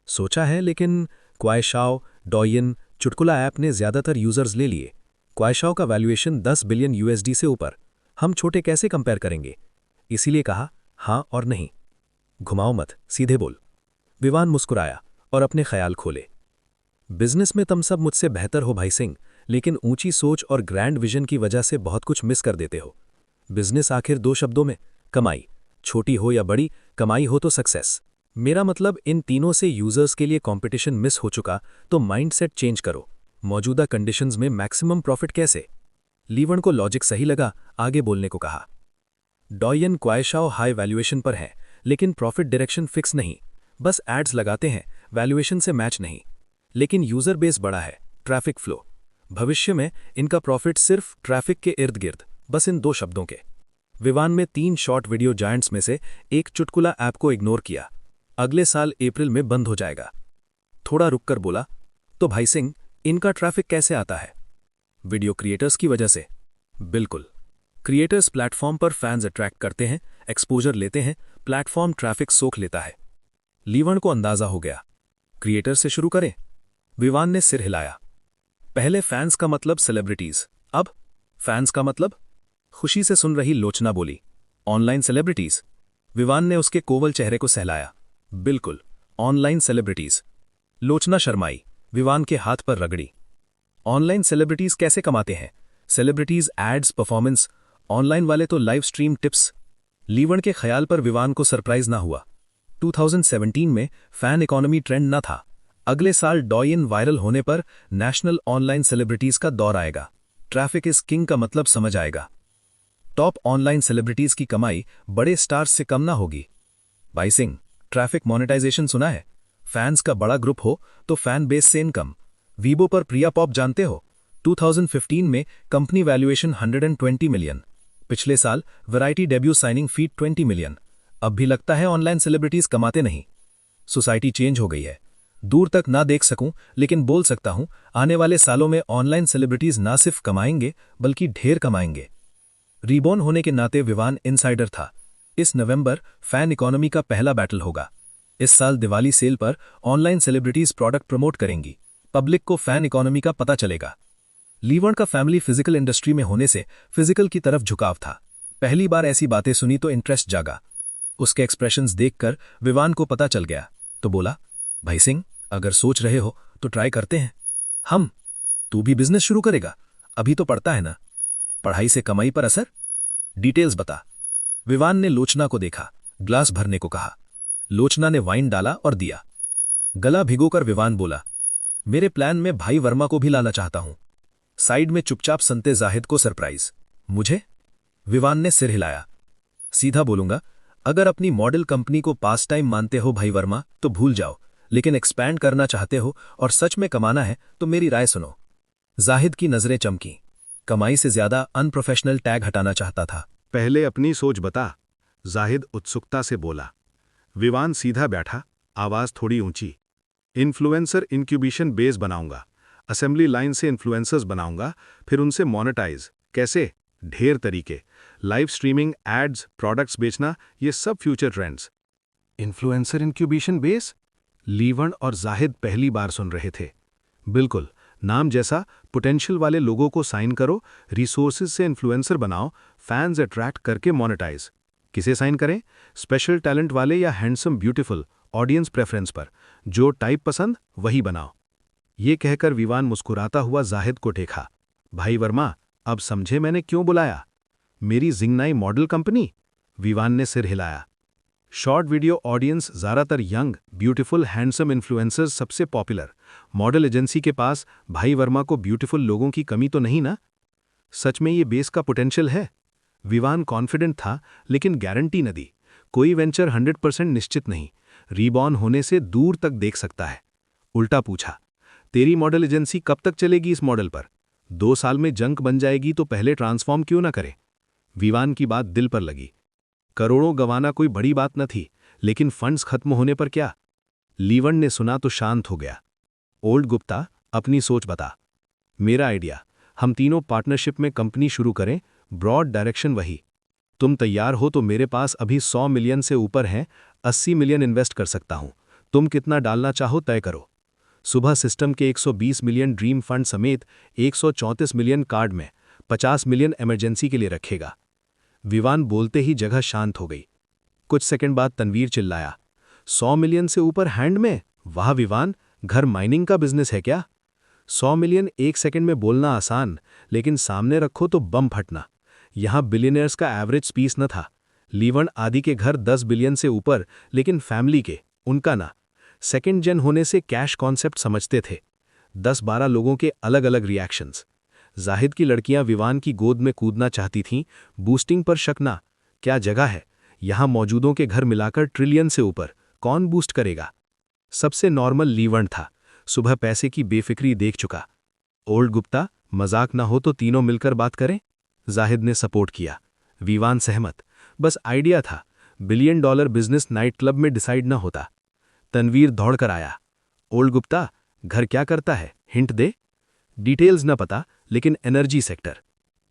सोचा है, लेकिन क्वाइशाओ, डॉयन, चुटकुला ऐप ने ज्यादातर यूजर्स ले लिए। क्वाइशाओ का वैल्यूएशन 10 बिलियन यूएसडी से ऊपर, हम छोटे कैसे कंपेयर करेंगे? इसीलिए कहा हाँ और नहीं। घुमाओ मत, सीधे बोल। विवान मुस्कुराया और अपने ख्याल खोले। बिजनेस में तुम सब मुझसे बेहतर हो भाई सिंह, लेकिन ऊंची सोच और ग्रैंड विजन की वजह से बहुत कुछ मिस कर देते हो। बिजनेस आखिर दो शब्दों में, कमाई, छोटी हो या बड़ी, कमाई हो तो सक्सेस। मेरा मतलब इन तीनों से यूजर्स के लिए कंपटीशन मिस हो चुका, तो माइंडसेट चेंज करो। मौजूदा कंडीशंस में मैक्सिमम प्रॉफिट कैसे? लीवन को लॉजिक सही लगा, आगे बोलने को कहा। डॉयन, क्वाइशाओ हाई वैल्यूएशन पर है, लेकिन प्रॉफिट डायरेक्शन फिक्स नहीं, बस एड्स लगाते हैं, वैल्यूएशन से मैच नहीं। लेकिन यूजर बेस बड़ा है, ट्रैफिक फ्लो। भविष्य में इनका प्रॉफिट सिर्फ ट्रैफिक के इर्द गिर्द, बस इन दो शब्दों के। विवान में 3 शॉर्ट वीडियो जायंट्स में से एक चुटकुला ऐप को इग्नोर किया। अगले साल अप्रैल में बंद हो जाएगा। थोड़ा रुककर बोला, तो भाई सिंह, इनका ट्रैफिक कैसे आता है? वीडियो क्रिएटर्स की वजह से। बिल्कुल, क्रिएटर्स प्लेटफॉर्म पर फैंस अट्रैक्ट करते हैं, एक्सपोजर लेते हैं, प्लेटफॉर्म ट्रैफिक सोख लेता है। लीवन को अंदाजा हो गया। क्रिएटर से शुरू करें? विवान ने सिर हिलाया। पहले फैंस का मतलब सेलिब्रिटीज, अब फैंस का मतलब? खुशी से सुन रही लोचना बोली, ऑनलाइन सेलिब्रिटीज। विवान ने उसके कोवल चेहरे को सहलाया। बिल्कुल, ऑनलाइन सेलिब्रिटीज। लोचना शर्माई, विवान के हाथ पर रगड़ी। ऑनलाइन सेलिब्रिटीज कैसे कमाते हैं? सेलिब्रिटीज एड्स, परफॉर्मेंस, ऑनलाइन वाले तो लाइव स्ट्रीम टिप्स। लीवन के ख्याल पर विवान को सरप्राइज ना हुआ। 2017 में फैन इकोनॉमी ट्रेंड न था। अगले साल डॉयन वायरल होने पर नेशनल ऑनलाइन सेलिब्रिटीज का दौर आएगा। ट्रैफिक इज किंग का मतलब समझ आएगा। टॉप ऑनलाइन सेलिब्रिटीज की कमाई बड़े स्टार्स से कम ना होगी। भाई सिंह, ट्रैफिक मोनेटाइजेशन सुना है? फैंस का बड़ा ग्रुप हो तो फैन बेस से इनकम। वीबो पर प्रिया पॉप जानते हो? 2015 में कंपनी वैल्यूएशन 120 मिलियन। पिछले साल variety debut signing feed 20 million. अब भी लगता है ऑनलाइन सेलिब्रिटीज कमाते नहीं। सोसाइटी चेंज हो गई है। दूर तक ना देख सकूं, लेकिन बोल सकता हूं, आने वाले सालों में ऑनलाइन सेलिब्रिटीज ना सिर्फ कमाएंगे बल्कि ढेर कमाएंगे। रीबॉर्न होने के नाते विवान इनसाइडर था। इस नवंबर फैन इकोनॉमी का पहला बैटल होगा। इस साल दिवाली सेल पर ऑनलाइन सेलिब्रिटीज प्रोडक्ट प्रमोट करेंगी। पब्लिक को फैन इकोनॉमी का पता चलेगा। लीवन का फैमिली फिजिकल इंडस्ट्री में होने से फिजिकल की तरफ झुकाव था। पहली बार ऐसी बातें सुनी तो इंटरेस्ट जागा। उसके एक्सप्रेशंस देखकर विवान को पता चल गया, तो बोला, भाई सिंह, अगर सोच रहे हो तो ट्राई करते हैं। हम? तू भी बिजनेस शुरू करेगा? अभी तो पढ़ता है ना। पढ़ाई से कमाई पर असर? डिटेल्स बता। विवान ने लोचना को देखा, ग्लास भरने को कहा। लोचना ने वाइन डाला और दिया। गला भिगोकर विवान बोला, मेरे प्लान में भाई वर्मा को भी लाना चाहता हूं। साइड में चुपचाप सुनते जाहिद को सरप्राइज। मुझे? विवान ने सिर हिलाया। सीधा बोलूंगा, अगर अपनी मॉडल कंपनी को पास टाइम मानते हो भाई वर्मा तो भूल जाओ, लेकिन एक्सपैंड करना चाहते हो और सच में कमाना है तो मेरी राय सुनो। जाहिद की नजरें चमकी। कमाई से ज्यादा अनप्रोफेशनल टैग हटाना चाहता था। पहले अपनी सोच बता, जाहिद उत्सुकता से बोला। विवान सीधा बैठा, आवाज थोड़ी ऊंची। इन्फ्लुएंसर इंक्यूबेशन बेस बनाऊंगा, असेंबली लाइन से इन्फ्लुएंसर्स बनाऊंगा, फिर उनसे मोनेटाइज। कैसे? ढेर तरीके, लाइव स्ट्रीमिंग, एड्स, प्रोडक्ट्स बेचना, ये सब future trends. Influencer incubation base? Leevan और जाहिद पहली बार सुन रहे थे। बिल्कुल, नाम जैसा, पोटेंशियल वाले लोगों को साइन करो, रिसोर्सेज से इन्फ्लुएंसर बनाओ, फैंस अट्रैक्ट करके मोनेटाइज। किसे साइन करें? स्पेशल टैलेंट वाले या हैंडसम ब्यूटीफुल, ऑडियंस प्रेफरेंस पर। जो टाइप पसंद वही बनाओ। ये कहकर विवान मुस्कुराता हुआ जाहिद को देखा। भाई वर्मा, अब समझे मैंने क्यों बुलाया? मेरी जिंगनाई मॉडल कंपनी? विवान ने सिर हिलाया। शॉर्ट वीडियो ऑडियंस ज़्यादातर यंग, ब्यूटीफुल, हैंडसम इन्फ्लुएंसर्स सबसे पॉपुलर। मॉडल एजेंसी के पास भाई वर्मा को ब्यूटीफुल लोगों की कमी तो नहीं ना? सच में ये बेस का पोटेंशियल है? विवान कॉन्फिडेंट था, लेकिन गारंटी न दी। कोई वेंचर 100% निश्चित नहीं, रीबॉर्न होने से दूर तक देख सकता है। उल्टा पूछा, तेरी मॉडल एजेंसी कब तक चलेगी इस मॉडल पर? 2 साल में जंक बन जाएगी तो पहले ट्रांसफॉर्म क्यों ना करे? विवान की बात दिल पर लगी। करोड़ों गंवाना कोई बड़ी बात न थी, लेकिन फंड्स खत्म होने पर क्या? लीवन ने सुना तो शांत हो गया। ओल्ड गुप्ता, अपनी सोच बता। मेरा आइडिया, हम तीनों पार्टनरशिप में कंपनी शुरू करें, ब्रॉड डायरेक्शन वही। तुम तैयार हो तो मेरे पास अभी 100 मिलियन से ऊपर हैं, 80 मिलियन इन्वेस्ट कर सकता हूं। तुम कितना डालना चाहो तय करो। सुबह सिस्टम के 120 मिलियन ड्रीम फंड समेत 134 मिलियन कार्ड में 50 मिलियन इमरजेंसी के लिए रखेगा। विवान बोलते ही जगह शांत हो गई। कुछ सेकंड बाद तनवीर चिल्लाया, 100 मिलियन से ऊपर हैंड में? वाह विवान, घर माइनिंग का बिजनेस है क्या? 100 मिलियन 1 सेकंड में बोलना आसान, लेकिन सामने रखो तो बम फटना। यहां बिलियनर्स का एवरेज स्पीस न था। लीवन आदि के घर 10 बिलियन से ऊपर, लेकिन फैमिली के, उनका ना। सेकंड जेन होने से कैश कॉन्सेप्ट समझते थे। 10-12 लोगों के अलग अलग रिएक्शंस। जाहिद की लड़कियां विवान की गोद में कूदना चाहती थीं, बूस्टिंग पर शक ना। क्या जगह है? यहां मौजूदों के घर मिलाकर ट्रिलियन से ऊपर, कौन बूस्ट करेगा? सबसे नॉर्मल लीवन था, सुबह पैसे की बेफिक्री देख चुका। ओल्ड गुप्ता, मजाक ना हो तो तीनों मिलकर बात करें? जाहिद ने सपोर्ट किया। विवान सहमत, बस आइडिया था, $1 बिलियन बिजनेस नाइट क्लब में डिसाइड ना होता। तनवीर दौड़कर आया, ओल्ड गुप्ता, घर क्या करता है, हिंट दे। डिटेल्स न पता, लेकिन एनर्जी सेक्टर।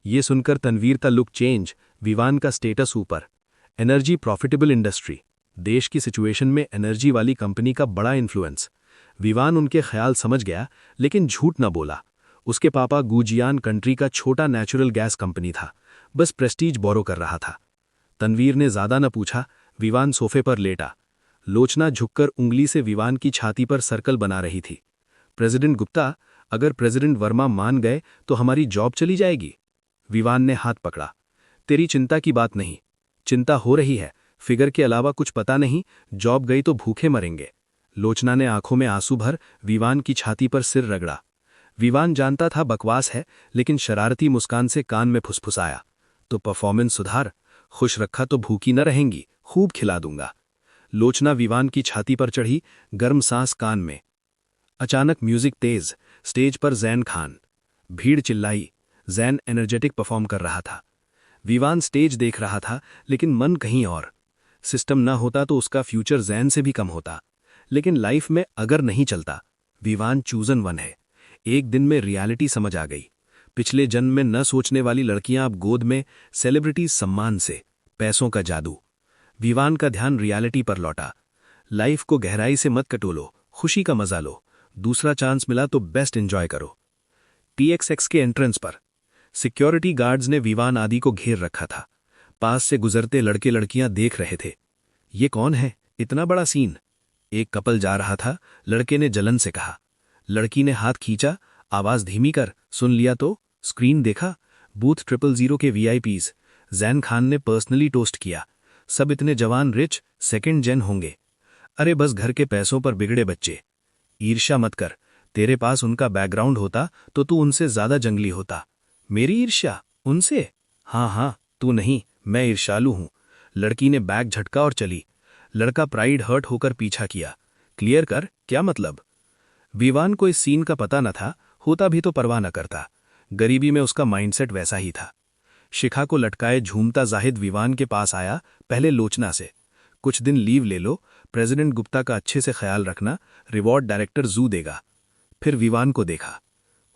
ये सुनकर तनवीर का लुक चेंज, विवान का स्टेटस ऊपर। एनर्जी प्रॉफिटेबल इंडस्ट्री, देश की सिचुएशन में एनर्जी वाली कंपनी का बड़ा इन्फ्लुएंस। विवान उनके ख्याल समझ गया, लेकिन झूठ न बोला। उसके पापा गुजियान कंट्री का छोटा नेचुरल गैस कंपनी था, बस प्रेस्टीज बोरो कर रहा था। तनवीर ने ज्यादा न पूछा, विवान सोफे पर लेटा। लोचना झुककर उंगली से विवान की छाती पर सर्कल बना रही थी। प्रेसिडेंट गुप्ता, अगर प्रेसिडेंट वर्मा मान गए तो हमारी जॉब चली जाएगी। विवान ने हाथ पकड़ा, तेरी चिंता की बात नहीं। चिंता हो रही है, फिगर के अलावा कुछ पता नहीं, जॉब गई तो भूखे मरेंगे। लोचना ने आंखों में आंसू भर विवान की छाती पर सिर रगड़ा। विवान जानता था बकवास है, लेकिन शरारती मुस्कान से कान में फुसफुसाया, तो परफॉर्मेंस सुधार, खुश रखा तो भूखी न रहेंगी, खूब खिला दूंगा। लोचना विवान की छाती पर चढ़ी, गर्म सांस कान में। अचानक म्यूजिक तेज, स्टेज पर जैन खान। भीड़ चिल्लाई, जैन एनर्जेटिक परफॉर्म कर रहा था। विवान स्टेज देख रहा था, लेकिन मन कहीं और। सिस्टम ना होता तो उसका फ्यूचर जैन से भी कम होता, लेकिन लाइफ में अगर नहीं चलता, विवान चूजन वन है। एक दिन में रियलिटी समझ आ गई। पिछले जन्म में न सोचने वाली लड़कियां अब गोद में, सेलिब्रिटीज सम्मान से, पैसों का जादू। विवान का ध्यान रियलिटी पर लौटा। लाइफ को गहराई से मत कटोलो, खुशी का मजा लो। दूसरा चांस मिला तो बेस्ट एंजॉय करो। TXX के एंट्रेंस पर सिक्योरिटी गार्ड्स ने विवान आदि को घेर रखा था। पास से गुजरते लड़के लड़कियां देख रहे थे। ये कौन है, इतना बड़ा सीन? एक कपल जा रहा था, लड़के ने जलन से कहा। लड़की ने हाथ खींचा, आवाज धीमी कर, सुन लिया तो? स्क्रीन देखा, बूथ 000 के VIPs। जैन खान ने पर्सनली टोस्ट किया, सब इतने जवान रिच, सेकंड जेन होंगे। अरे बस घर के पैसों पर बिगड़े बच्चे। ईर्ष्या मत कर, तेरे पास उनका बैकग्राउंड होता तो तू उनसे ज्यादा जंगली होता। मेरी ईर्ष्या उनसे? हाँ, तू नहीं, मैं ईर्ष्यालु हूं। लड़की ने बैग झटका और चली। लड़का प्राइड हर्ट होकर पीछा किया। क्लियर कर, क्या मतलब? विवान को इस सीन का पता न था, होता भी तो परवाह न करता। गरीबी में उसका माइंडसेट वैसा ही था। शिखा को लटकाए झूमता जाहिद विवान के पास आया, पहले लोचना से। कुछ दिन लीव ले लो, प्रेसिडेंट गुप्ता का अच्छे से ख्याल रखना, रिवॉर्ड डायरेक्टर जू देगा। फिर विवान को देखा,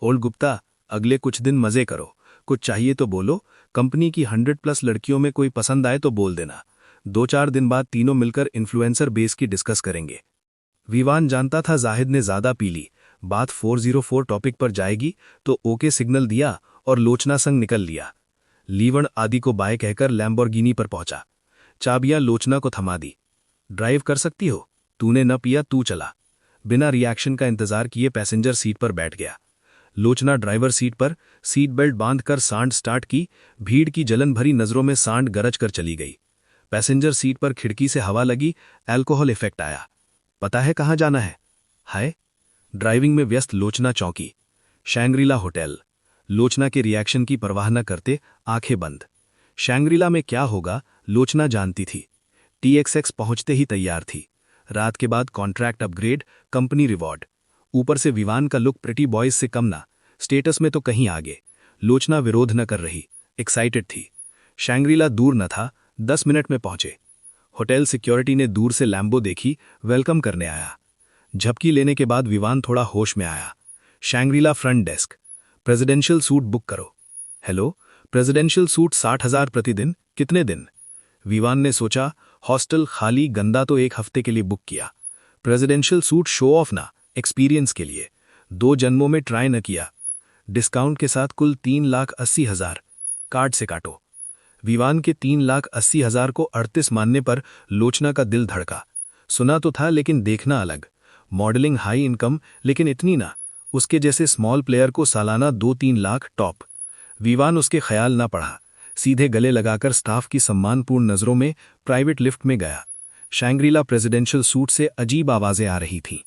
ओल्ड गुप्ता, अगले कुछ दिन मजे करो, कुछ चाहिए तो बोलो, कंपनी की 100+ लड़कियों में कोई पसंद आए तो बोल देना। 2-4 दिन बाद तीनों मिलकर इन्फ्लुएंसर बेस की डिस्कस करेंगे। विवान जानता था जाहिद ने ज्यादा पी ली, बात 404 टॉपिक पर जाएगी, तो ओके सिग्नल दिया और लोचना संग निकल लिया। लीवन आदि को बाय कहकर लैम्बोर्गिनी पर पहुंचा। चाबियां लोचना को थमा दी। ड्राइव कर सकती हो, तूने न पिया, तू चला। बिना रिएक्शन का इंतजार किए पैसेंजर सीट पर बैठ गया। लोचना ड्राइवर सीट पर सीट बेल्ट बांधकर सांड स्टार्ट की। भीड़ की जलन भरी नजरों में सांड गरज कर चली गई। पैसेंजर सीट पर खिड़की से हवा लगी, अल्कोहल इफेक्ट आया। पता है कहाँ जाना है? हाय। ड्राइविंग में व्यस्त लोचना चौंकी। शैंग्रीला होटल। लोचना के रिएक्शन की परवाह न करते आंखें बंद। शैंग्रीला में क्या होगा लोचना जानती थी। TXX पहुंचते ही तैयार थी। रात के बाद कॉन्ट्रैक्ट अपग्रेड, कंपनी रिवॉर्ड, ऊपर से विवान का लुक प्रिटी बॉयज से कम ना, स्टेटस में तो कहीं आगे। लोचना विरोध न कर रही, एक्साइटेड थी। शैंग्रीला दूर न था, 10 मिनट में पहुंचे। होटल सिक्योरिटी ने दूर से लैम्बो देखी, वेलकम करने आया। झपकी लेने के बाद विवान थोड़ा होश में आया। Shangri La front desk, presidential suite book करो। हेलो, प्रेसिडेंशियल सूट 60,000 प्रतिदिन, कितने दिन? विवान ने सोचा, हॉस्टल खाली गंदा तो 1 हफ्ते के लिए बुक किया। प्रेसिडेंशियल सूट शो ऑफ ना, एक्सपीरियंस के लिए। 2 जन्मों में ट्राई न किया। डिस्काउंट के साथ कुल 3,80,000, कार्ड से काटो। विवान के 3,80,000 को 38 मानने पर लोचना का दिल धड़का। सुना तो था लेकिन देखना अलग। मॉडलिंग हाई इनकम, लेकिन इतनी ना। उसके जैसे स्मॉल प्लेयर को सालाना 2-3 लाख टॉप। विवान उसके ख्याल ना पड़ा, सीधे गले लगाकर स्टाफ की सम्मानपूर्ण नजरों में प्राइवेट लिफ्ट में गया। शैंग्रीला प्रेसिडेंशियल सूट से अजीब आवाजें आ रही थीं।